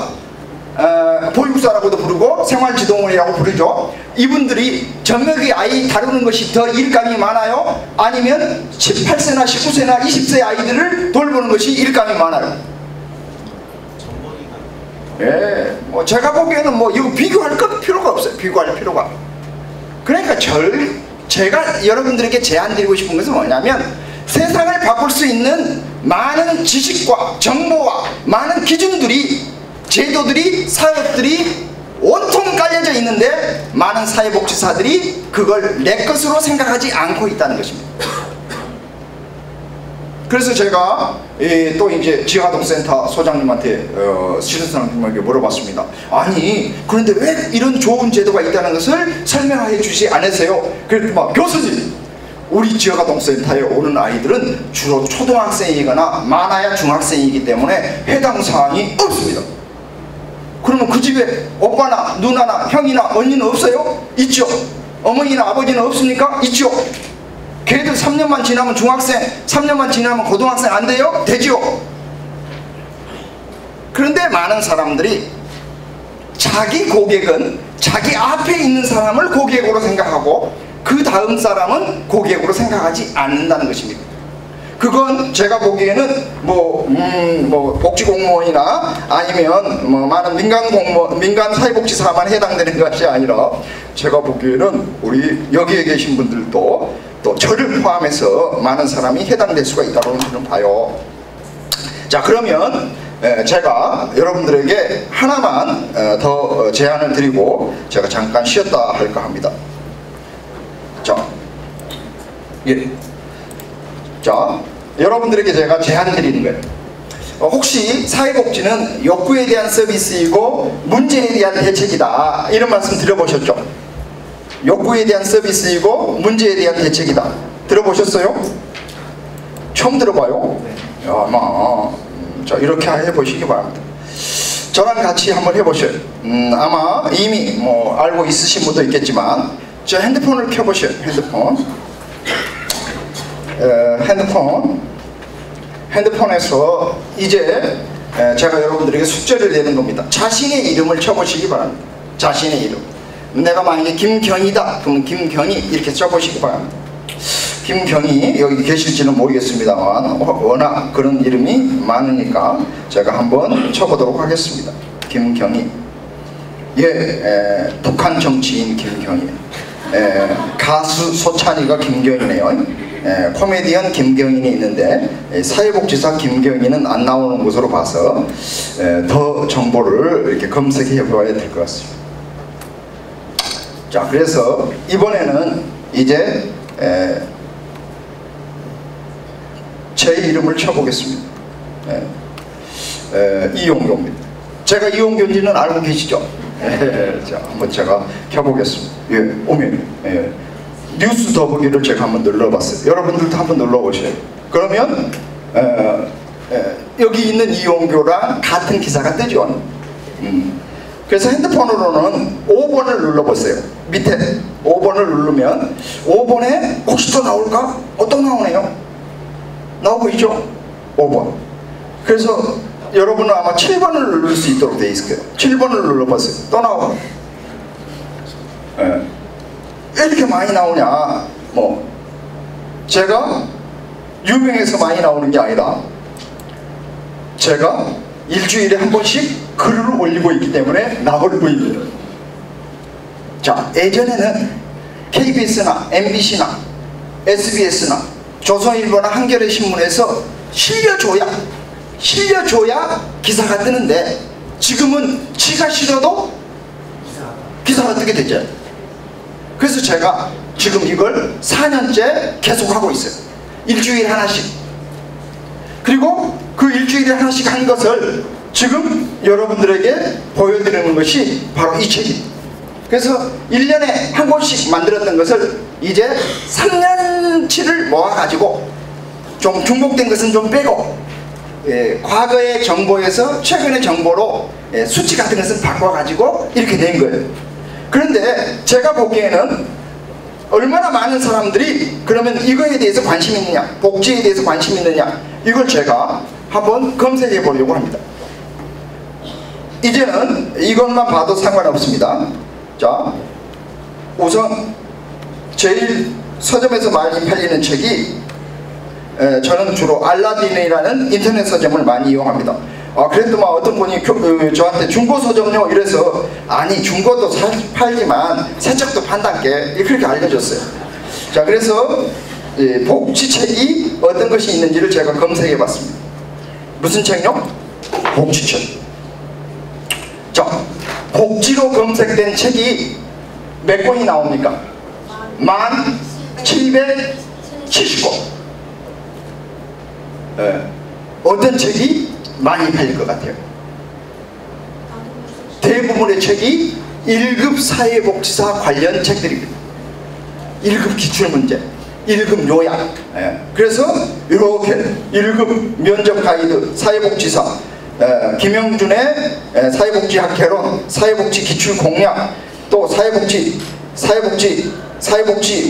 보육사라고도 부르고 생활지도원이라고 부르죠. 이분들이 전매기 아이 다루는 것이 더 일감이 많아요? 아니면 18세나 19세나 20세 아이들을 돌보는 것이 일감이 많아요? 예, 뭐 제가 보기에는 뭐 이거 비교할 것 필요가 없어요. 비교할 필요가. 그러니까 제가 여러분들에게 제안 드리고 싶은 것은 뭐냐면, 세상을 바꿀 수 있는 많은 지식과 정보와 많은 기준들이, 제도들이, 사업들이 온통 깔려져 있는데 많은 사회복지사들이 그걸 내 것으로 생각하지 않고 있다는 것입니다. 그래서 제가 또 이제 지하동센터 소장님한테 시설사장님에게 물어봤습니다. 아니, 그런데 왜 이런 좋은 제도가 있다는 것을 설명해 주지 않으세요? 그랬더니 막, 교수님, 우리 지하동센터에 오는 아이들은 주로 초등학생이거나 많아야 중학생이기 때문에 해당 사항이 없습니다. 그러면 그 집에 오빠나 누나나 형이나 언니는 없어요? 있죠. 어머니나 아버지는 없습니까? 있죠. 걔들 3년만 지나면 중학생, 3년만 지나면 고등학생 안 돼요? 되죠. 그런데 많은 사람들이 자기 고객은 자기 앞에 있는 사람을 고객으로 생각하고 그 다음 사람은 고객으로 생각하지 않는다는 것입니다. 그건 제가 보기에는 뭐 복지공무원이나 아니면 뭐 많은 민간 사회복지사만 해당되는 것이 아니라, 제가 보기에는 우리 여기에 계신 분들도 또 저를 포함해서 많은 사람이 해당될 수가 있다고 저는 봐요. 자, 그러면 제가 여러분들에게 하나만 더 제안을 드리고 제가 잠깐 쉬었다 할까 합니다. 자, 예. 자, 여러분들에게 제가 제안 드리는 거예요. 혹시 사회복지는 욕구에 대한 서비스이고 문제에 대한 대책이다, 이런 말씀 들어보셨죠? 욕구에 대한 서비스이고 문제에 대한 대책이다. 들어보셨어요? 처음 들어봐요? 아마 자, 이렇게 해보시기 바랍니다. 저랑 같이 한번 해보셔요. 아마 이미 뭐 알고 있으신 분도 있겠지만, 저 핸드폰을 켜보셔요. 핸드폰에서 이제 제가 여러분들에게 숙제를 내는 겁니다. 자신의 이름을 쳐보시기 바랍니다. 자신의 이름. 내가 만약에 김경이다 그러면 김경이 이렇게 써보시기 바랍니다. 김경이 여기 계실지는 모르겠습니다만 워낙 그런 이름이 많으니까 제가 한번 쳐보도록 하겠습니다. 김경이. 예, 북한 정치인 김경이. 가수 소찬이가 김경이네요. 코미디언 김경인이 있는데 사회복지사 김경인은 안 나오는 것으로 봐서 더 정보를 이렇게 검색해 봐야 될 것 같습니다. 자, 그래서 이번에는 이제 제 이름을 쳐보겠습니다. 이용교입니다. 제가 이용교인지는 알고 계시죠? 자, 한번 제가 켜보겠습니다. 예, 오면 뉴스 더보기를 제가 한번 눌러봤어요. 여러분들도 한번 눌러보세요. 그러면 여기 있는 이용교랑 같은 기사가 뜨죠. 그래서 핸드폰으로는 5번을 눌러보세요. 밑에 5번을 누르면 5번에 혹시 또 나올까? 또 나오네요. 나오고 있죠? 5번. 그래서 여러분은 아마 7번을 누를 수 있도록 돼 있을 거예요. 7번을 눌러봤어요. 또 나와. 예. 왜 이렇게 많이 나오냐? 뭐 제가 유명해서 많이 나오는 게 아니라 제가 일주일에 한 번씩 글을 올리고 있기 때문에 나올 뿐입니다. 자, 예전에는 KBS나 MBC나 SBS나 조선일보나 한겨레 신문에서 실려줘야 기사가 뜨는데 지금은 지가 싫어도 기사가 뜨게 되죠. 그래서 제가 지금 이걸 4년째 계속 하고 있어요. 일주일에 하나씩. 그리고 그 일주일에 하나씩 한 것을 지금 여러분들에게 보여드리는 것이 바로 이 책입니다. 그래서 1년에 한 권씩 만들었던 것을 이제 3년치를 모아가지고 좀 중복된 것은 좀 빼고 과거의 정보에서 최근의 정보로 수치 같은 것은 바꿔가지고 이렇게 된 거예요. 그런데 제가 보기에는 얼마나 많은 사람들이 그러면 이거에 대해서 관심이 있느냐, 복지에 대해서 관심이 있느냐, 이걸 제가 한번 검색해 보려고 합니다. 이제는 이것만 봐도 상관없습니다. 자, 우선 제일 서점에서 많이 팔리는 책이 저는 주로 알라딘이라는 인터넷 서점을 많이 이용합니다. 그래도 막 어떤 분이 저한테 중고 서점요 이래서 아니 중고도 팔지만 새 책도 판단게 그렇게 알려줬어요. 자, 그래서 복지책이 어떤 것이 있는지를 제가 검색해 봤습니다. 무슨 책요? 복지책. 자, 복지로 검색된 책이 몇 권이 나옵니까? 1770권. 어떤 책이 많이 팔릴 것 같아요? 대부분의 책이 1급 사회복지사 관련 책들입니다. 1급 기출문제, 1급 요약. 그래서 이렇게 1급 면접 가이드, 사회복지사, 김영준의 사회복지학 개론, 사회복지 기출 공략, 또 사회복지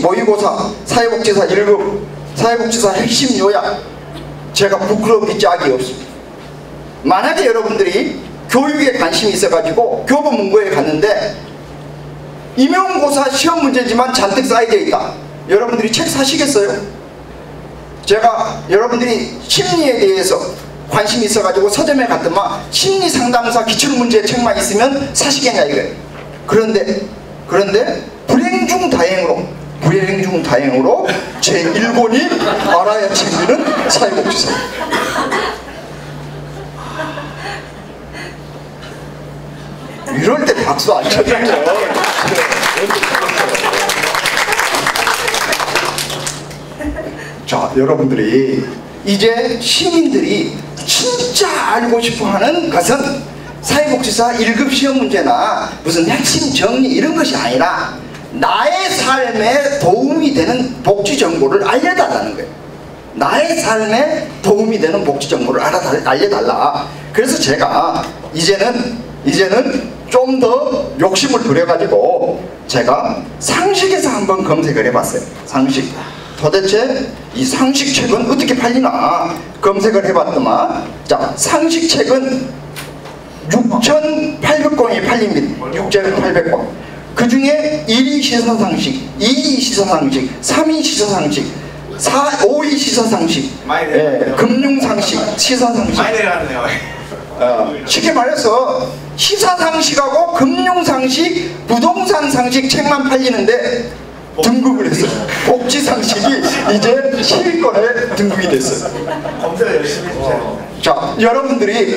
모의고사, 사회복지사 1급, 사회복지사 핵심 요약. 제가 부끄러움이 짝이 없습니다. 만약에 여러분들이 교육에 관심이 있어가지고 교보문고에 갔는데 임용고사 시험 문제지만 잔뜩 쌓여져 있다. 여러분들이 책 사시겠어요? 제가 여러분들이 심리에 대해서 관심이 있어가지고 서점에 갔더만 심리상담사 기출문제 책만 있으면 사시겠냐 이거예요. 그런데 불행 중 다행으로 제 1권이 알아야 챙기는 사회복지사. 이럴 때 박수 안 쳐주면 자, 여러분들이 이제 시민들이 진짜 알고 싶어하는 것은 사회복지사 1급 시험 문제나 무슨 핵심 정리 이런 것이 아니라 나의 삶에 도움이 되는 복지 정보를 알려달라는 거예요. 나의 삶에 도움이 되는 복지 정보를 알려달라. 그래서 제가 이제는 좀 더 욕심을 부려가지고 제가 상식에서 한번 검색을 해봤어요. 상식. 도대체 이 상식책은 어떻게 팔리나 검색을 해봤더만, 자, 상식책은 6,800권이 팔립니다. 6,800권. 그 중에 1위 시사상식, 2위 시사상식, 3위 시사상식, 5위 시사상식, 금융상식, 시사상식. 많이 내려갔네요. 쉽게 말해서 시사상식하고 금융상식, 부동산상식 책만 팔리는데 등극을 했어요. 복지상식이 이제 10위권에 등극이 됐어요. 검색 열심히 해주세요. 자, 여러분들이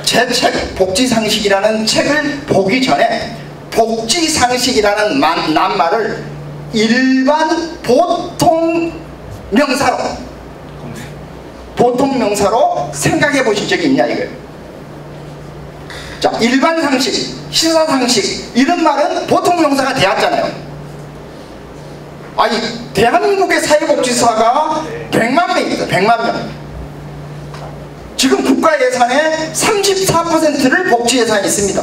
제 책 복지상식이라는 책을 보기 전에 복지상식이라는 낱말을 일반 보통 명사로 생각해 보신 적이 있냐 이거예요. 자, 일반 상식, 시사상식 이런 말은 보통 명사가 되었잖아요. 아니, 대한민국의 사회복지사가 100만 명입니다. 100만 명. 지금 국가 예산의 34%를 복지 예산이 있습니다.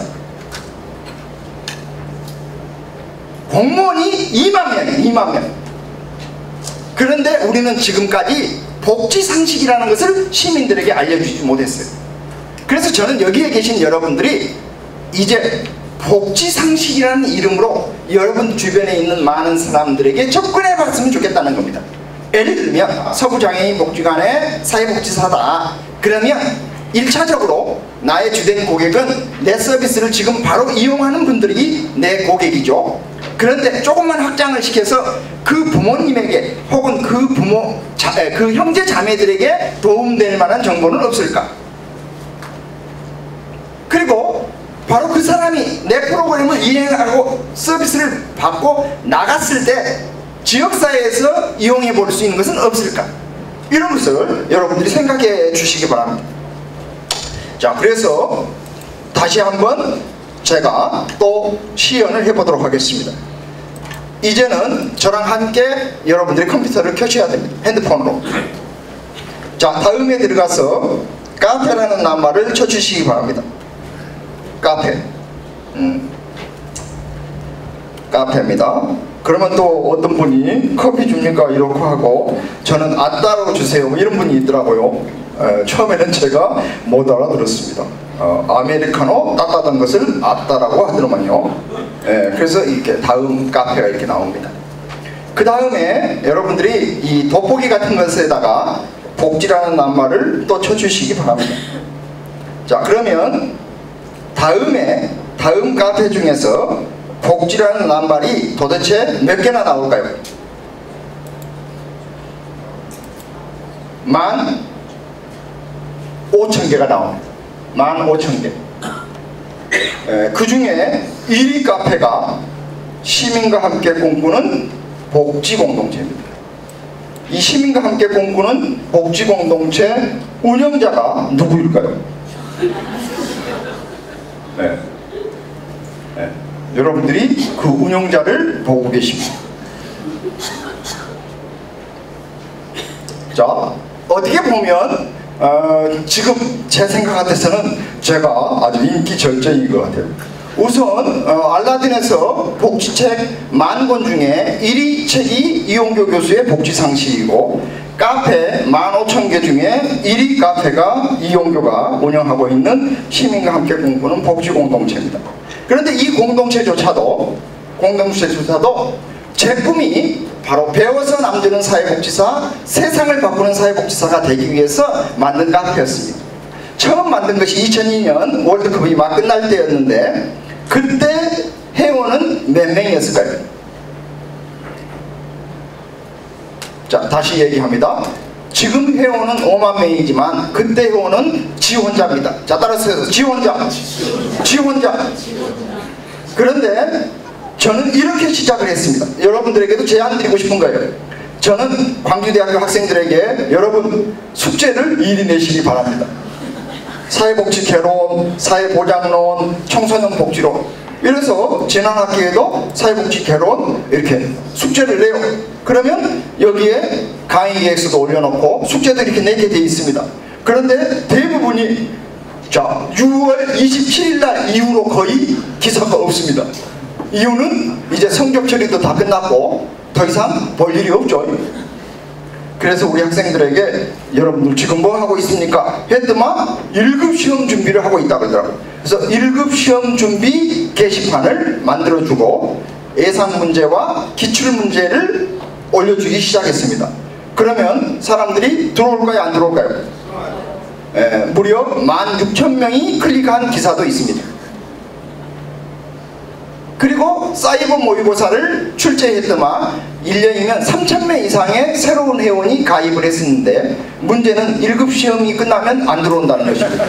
공무원이 2만 명이에요. 2만 명. 그런데 우리는 지금까지 복지 상식이라는 것을 시민들에게 알려주지 못했어요. 그래서 저는 여기에 계신 여러분들이 이제 복지 상식이라는 이름으로 여러분 주변에 있는 많은 사람들에게 접근해 봤으면 좋겠다는 겁니다. 예를 들면 서구장애인 복지관의 사회복지사다. 그러면 1차적으로 나의 주된 고객은 내 서비스를 지금 바로 이용하는 분들이 내 고객이죠. 그런데 조금만 확장을 시켜서 그 부모님에게 혹은 그 형제 자매들에게 도움될 만한 정보는 없을까? 그리고 바로 그 사람이 내 프로그램을 이행하고 서비스를 받고 나갔을 때 지역사회에서 이용해 볼 수 있는 것은 없을까? 이런 것을 여러분들이 생각해 주시기 바랍니다. 자, 그래서 다시 한번 제가 또 시연을 해보도록 하겠습니다. 이제는 저랑 함께 여러분들이 컴퓨터를 켜셔야 됩니다. 핸드폰으로. 자, 다음에 들어가서 카페라는 낱말을 쳐주시기 바랍니다. 카페. 카페입니다. 그러면 또 어떤 분이 커피 줍니까? 이렇게 하고 저는 아따로 주세요. 이런 분이 있더라고요. 처음에는 제가 못 알아들었습니다. 아메리카노 따뜻한 것을 아따라고 하더만요. 그래서 이렇게 다음 카페가 이렇게 나옵니다. 그 다음에 여러분들이 이 돋보기 같은 것에다가 복지라는 낱말을 또 쳐주시기 바랍니다. 자, 그러면 다음 카페 중에서 복지라는 낱말이 도대체 몇 개나 나올까요? 15,000개가 나옵니다. 15,000개. 그 중에 1위 카페가 시민과 함께 꿈꾸는 복지공동체입니다. 이 시민과 함께 꿈꾸는 복지공동체 운영자가 누구일까요? 여러분들이 그 운영자를 보고 계십니다. 자, 어떻게 보면 지금 제 생각 같아서는 제가 아주 인기 절정인 것 같아요. 우선 알라딘에서 복지책 10,000권 중에 1위 책이 이용교 교수의 복지상식이고, 카페 15,000개 중에 1위 카페가 이용교가 운영하고 있는 시민과 함께 꿈꾸는 복지공동체입니다. 그런데 이 공동체조차도 제품이 바로 배워서 남주는 사회복지사, 세상을 바꾸는 사회복지사가 되기 위해서 만든 카페였습니다. 처음 만든 것이 2002년 월드컵이 막 끝날 때였는데, 그때 회원은 몇 명이었을까요? 자, 다시 얘기합니다. 지금 회원은 5만 명이지만 그때 회원은 지 혼자입니다. 자, 따라서 지 혼자. 그런데 저는 이렇게 시작을 했습니다. 여러분들에게도 제안 드리고 싶은 거예요. 저는 광주대학교 학생들에게 여러분 숙제를 미리 내시기 바랍니다. 사회복지 개론, 사회보장론, 청소년 복지론. 이래서 지난 학기에도 사회복지 개론 이렇게 숙제를 내요. 그러면 여기에 강의 계획서도 올려놓고 숙제도 이렇게 내게 돼 있습니다. 그런데 대부분이 자 6월 27일 날 이후로 거의 기사가 없습니다. 이유는 이제 성적 처리도 다 끝났고 더 이상 볼 일이 없죠. 그래서 우리 학생들에게 여러분들 지금 뭐 하고 있습니까? 했더만 1급 시험 준비를 하고 있다고 그러더라고요. 그래서 1급 시험 준비 게시판을 만들어주고 예상 문제와 기출 문제를 올려주기 시작했습니다. 그러면 사람들이 들어올까요? 안 들어올까요? 무려 16,000명이 클릭한 기사도 있습니다. 그리고 사이버 모의고사를 출제했더만 1년이면 3,000명 이상의 새로운 회원이 가입을 했었는데, 문제는 1급 시험이 끝나면 안 들어온다는 것입니다.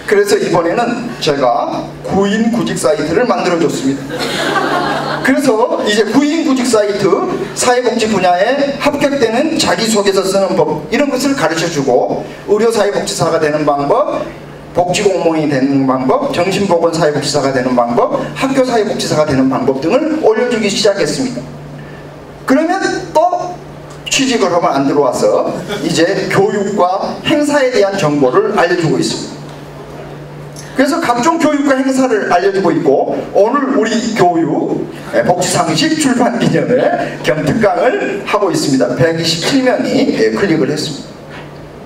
그래서 이번에는 제가 구인 구직 사이트를 만들어줬습니다. 그래서 이제 구인 구직 사이트, 사회복지 분야에 합격되는 자기소개서 쓰는 법, 이런 것을 가르쳐주고, 의료사회복지사가 되는 방법, 복지공무원이 되는 방법, 정신보건사회복지사가 되는 방법, 학교사회복지사가 되는 방법 등을 올려주기 시작했습니다. 그러면 또 취직을 하면 안 들어와서 이제 교육과 행사에 대한 정보를 알려주고 있습니다. 그래서 각종 교육과 행사를 알려주고 있고, 오늘 우리 교육 복지상식 출판 기념회 겸특강을 하고 있습니다. 127명이 클릭을 했습니다.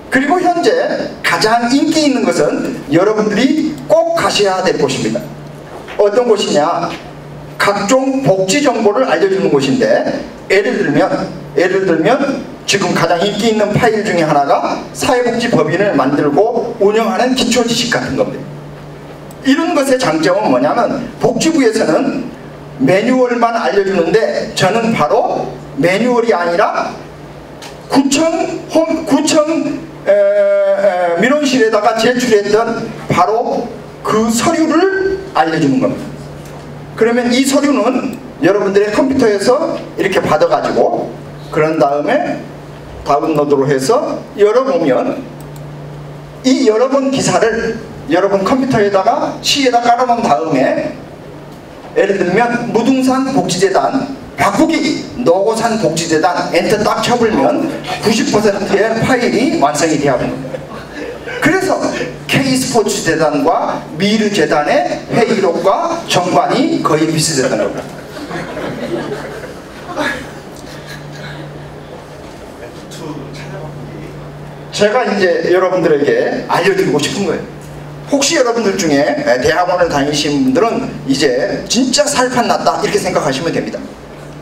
그리고 현재 가장 인기 있는 것은 여러분들이 꼭 가셔야 될 곳입니다. 어떤 곳이냐? 각종 복지 정보를 알려주는 곳인데, 예를 들면 지금 가장 인기 있는 파일 중에 하나가 사회복지법인을 만들고 운영하는 기초지식 같은 겁니다. 이런 것의 장점은 뭐냐면, 복지부에서는 매뉴얼만 알려주는데 저는 바로 매뉴얼이 아니라 구청 민원실에다가 제출했던 바로 그 서류를 알려주는 겁니다. 그러면 이 서류는 여러분들의 컴퓨터에서 이렇게 받아가지고, 그런 다음에 다운로드로 해서 열어보면, 이 열어본 기사를 여러분 컴퓨터에다가 C에다 깔아놓은 다음에, 예를 들면 무등산 복지재단 바꾸기 노고산 복지재단 엔터 딱 쳐보면 90%의 파일이 완성이 되어 있는 거예요. 그래서 K스포츠재단과 미르재단의 회의록과 정관이 거의 비슷하더라고요. 제가 이제 여러분들에게 알려드리고 싶은 거예요. 혹시 여러분들 중에 대학원을 다니신 분들은 이제 진짜 살판 났다 이렇게 생각하시면 됩니다.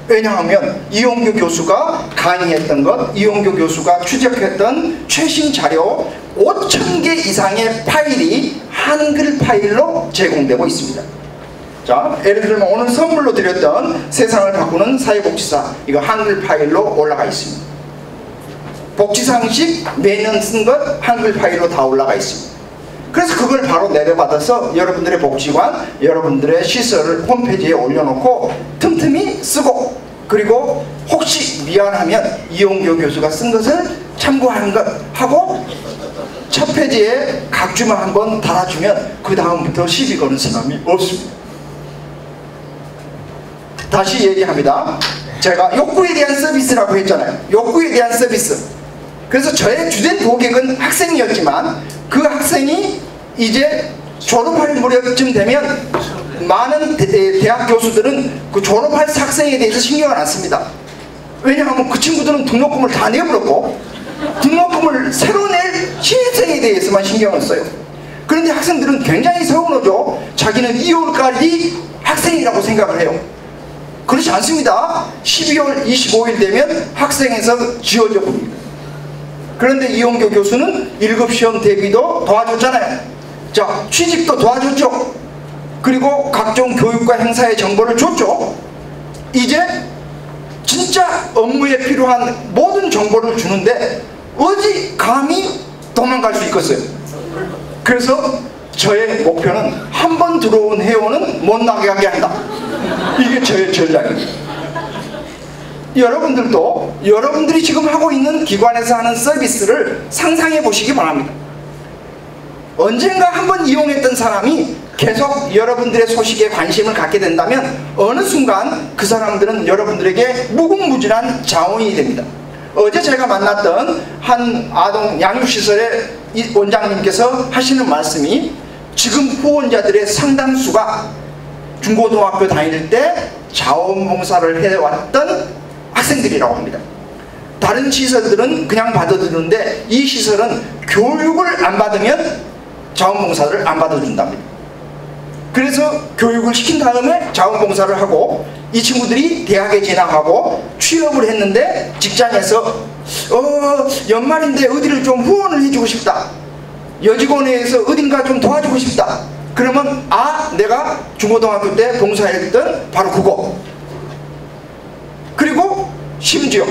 왜냐하면 이용규 교수가 강의했던 것, 이용규 교수가 추적했던 최신 자료 5,000개 이상의 파일이 한글 파일로 제공되고 있습니다. 자, 예를 들면 오늘 선물로 드렸던 세상을 바꾸는 사회복지사, 이거 한글 파일로 올라가 있습니다. 복지상식 매년 쓴 것 한글 파일로 다 올라가 있습니다. 그래서 그걸 바로 내려받아서 여러분들의 복지관, 여러분들의 시설을 홈페이지에 올려놓고 틈틈이 쓰고, 그리고 혹시 미안하면 이용규 교수가 쓴 것을 참고하는 것 하고 첫 페이지에 각주만 한번 달아주면 그 다음부터 시비 거는 사람이 없습니다. 다시 얘기합니다. 제가 욕구에 대한 서비스라고 했잖아요. 욕구에 대한 서비스. 그래서 저의 주된 고객은 학생이었지만 그 학생이 이제 졸업할 무렵쯤 되면 많은 대학 교수들은 그 졸업할 학생에 대해서 신경을 안 씁니다. 왜냐하면 그 친구들은 등록금을 다 내버렸고 등록금을 새로 낼 신입생에 대해서만 신경을 써요. 그런데 학생들은 굉장히 서운하죠. 자기는 2월까지 학생이라고 생각을 해요. 그렇지 않습니다. 12월 25일 되면 학생에서 지워져 버립니다. 그런데 이용규 교수는 1급 시험 대비도 도와줬잖아요. 자, 취직도 도와줬죠. 그리고 각종 교육과 행사의 정보를 줬죠. 이제 진짜 업무에 필요한 모든 정보를 주는데 어디 감히 도망갈 수 있겠어요. 그래서 저의 목표는 한 번 들어온 회원은 못 나가게 한다. 이게 저의 전략입니다. 여러분들도 여러분들이 지금 하고 있는 기관에서 하는 서비스를 상상해 보시기 바랍니다. 언젠가 한번 이용했던 사람이 계속 여러분들의 소식에 관심을 갖게 된다면 어느 순간 그 사람들은 여러분들에게 무궁무진한 자원이 됩니다. 어제 제가 만났던 한 아동 양육시설의 원장님께서 하시는 말씀이, 지금 후원자들의 상당수가 중고등학교 다닐 때 자원봉사를 해왔던 학생들이라고 합니다. 다른 시설들은 그냥 받아주는데 이 시설은 교육을 안 받으면 자원봉사를 안 받아준답니다. 그래서 교육을 시킨 다음에 자원봉사를 하고, 이 친구들이 대학에 진학하고 취업을 했는데 직장에서 연말인데 어디를 좀 후원을 해주고 싶다, 여직원회에서 어딘가 좀 도와주고 싶다. 그러면 내가 중고등학교 때 봉사했던 바로 그거. 그리고 심지어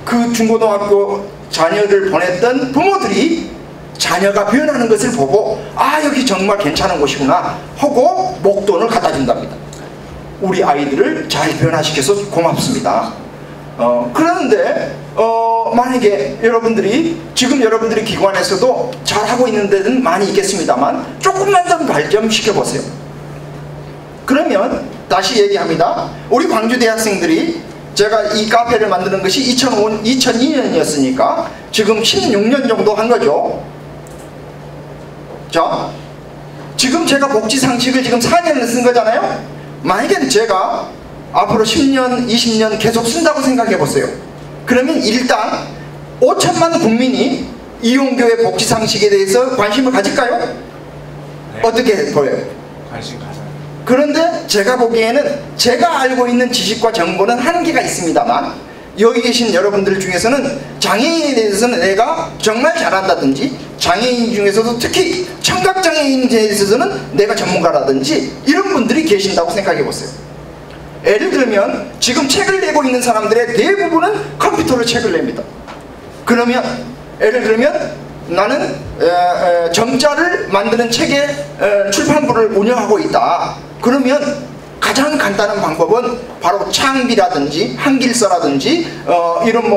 그 중고등학교 자녀를 보냈던 부모들이 자녀가 변하는 것을 보고 여기 정말 괜찮은 곳이구나 하고 목돈을 갖다 준답니다. 우리 아이들을 잘 변화시켜서 고맙습니다. 그런데 만약에 지금 여러분들이 기관에서도 잘하고 있는 데는 많이 있겠습니다만 조금만 더 발전시켜 보세요. 그러면 다시 얘기합니다. 우리 광주 대학생들이, 제가 이 카페를 만드는 것이 2002년이었으니까 지금 16년 정도 한 거죠. 자, 지금 제가 복지상식을 지금 4년을 쓴 거잖아요. 만약에 제가 앞으로 10년, 20년 계속 쓴다고 생각해 보세요. 그러면 일단 5천만 국민이 이용교회 복지상식에 대해서 관심을 가질까요? 네. 어떻게 보여요? 관심 가져요. 그런데 제가 보기에는 제가 알고 있는 지식과 정보는 한계가 있습니다만, 여기 계신 여러분들 중에서는 장애인에 대해서는 내가 정말 잘한다든지, 장애인 중에서도 특히 청각장애인에 대해서는 내가 전문가라든지 이런 분들이 계신다고 생각해 보세요. 예를 들면 지금 책을 내고 있는 사람들의 대부분은 컴퓨터로 책을 냅니다. 그러면 예를 들면 나는 점자를 만드는 책의 출판부를 운영하고 있다. 그러면 가장 간단한 방법은 바로 창비라든지 한길서라든지 이런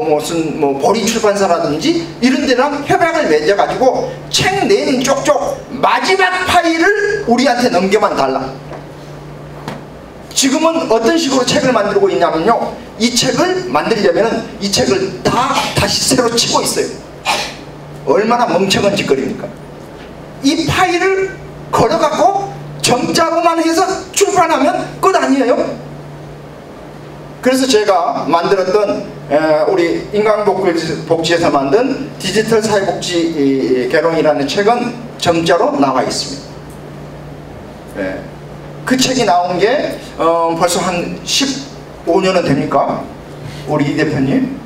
무슨 보리 출판사라든지 이런 데랑 협약을 맺어가지고 책 낸 쪽쪽 마지막 파일을 우리한테 넘겨만 달라. 지금은 어떤 식으로 책을 만들고 있냐면요, 이 책을 만들려면 이 책을 다시 새로 치고 있어요. 얼마나 멍청한 짓거리입니까? 이 파일을 걸어갖고 점자로만 해서 출판하면 끝 아니에요? 그래서 제가 만들었던 우리 인간복지에서 만든 디지털 사회복지 개론이라는 책은 점자로 나와 있습니다. 그 책이 나온 게 벌써 한 15년은 됩니까? 우리 이 대표님?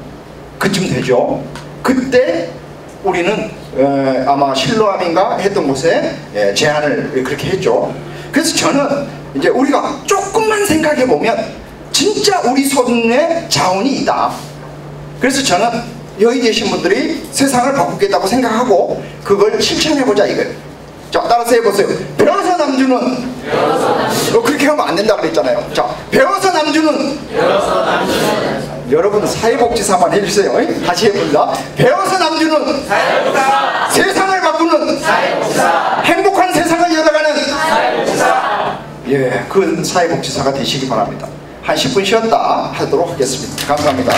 그쯤 되죠. 그때 우리는 아마 실로암인가 했던 곳에 제안을 그렇게 했죠. 그래서 저는 이제 우리가 조금만 생각해 보면 진짜 우리 손에 자원이 있다. 그래서 저는 여기 계신 분들이 세상을 바꾸겠다고 생각하고 그걸 실천해 보자 이거예요. 자, 따라서 해보세요. 배워서 남주는 그렇게 하면 안 된다 그랬잖아요. 자, 배워서 남주는 여러분 사회복지사만 해주세요. 다시 해봅니다. 배워서 남주는 사회복지사. 세상을 바꾸는 사회복지사. 행복한 세상을 열어가는 사회복지사. 예, 그 사회복지사가 되시기 바랍니다. 한 10분 쉬었다 하도록 하겠습니다. 감사합니다.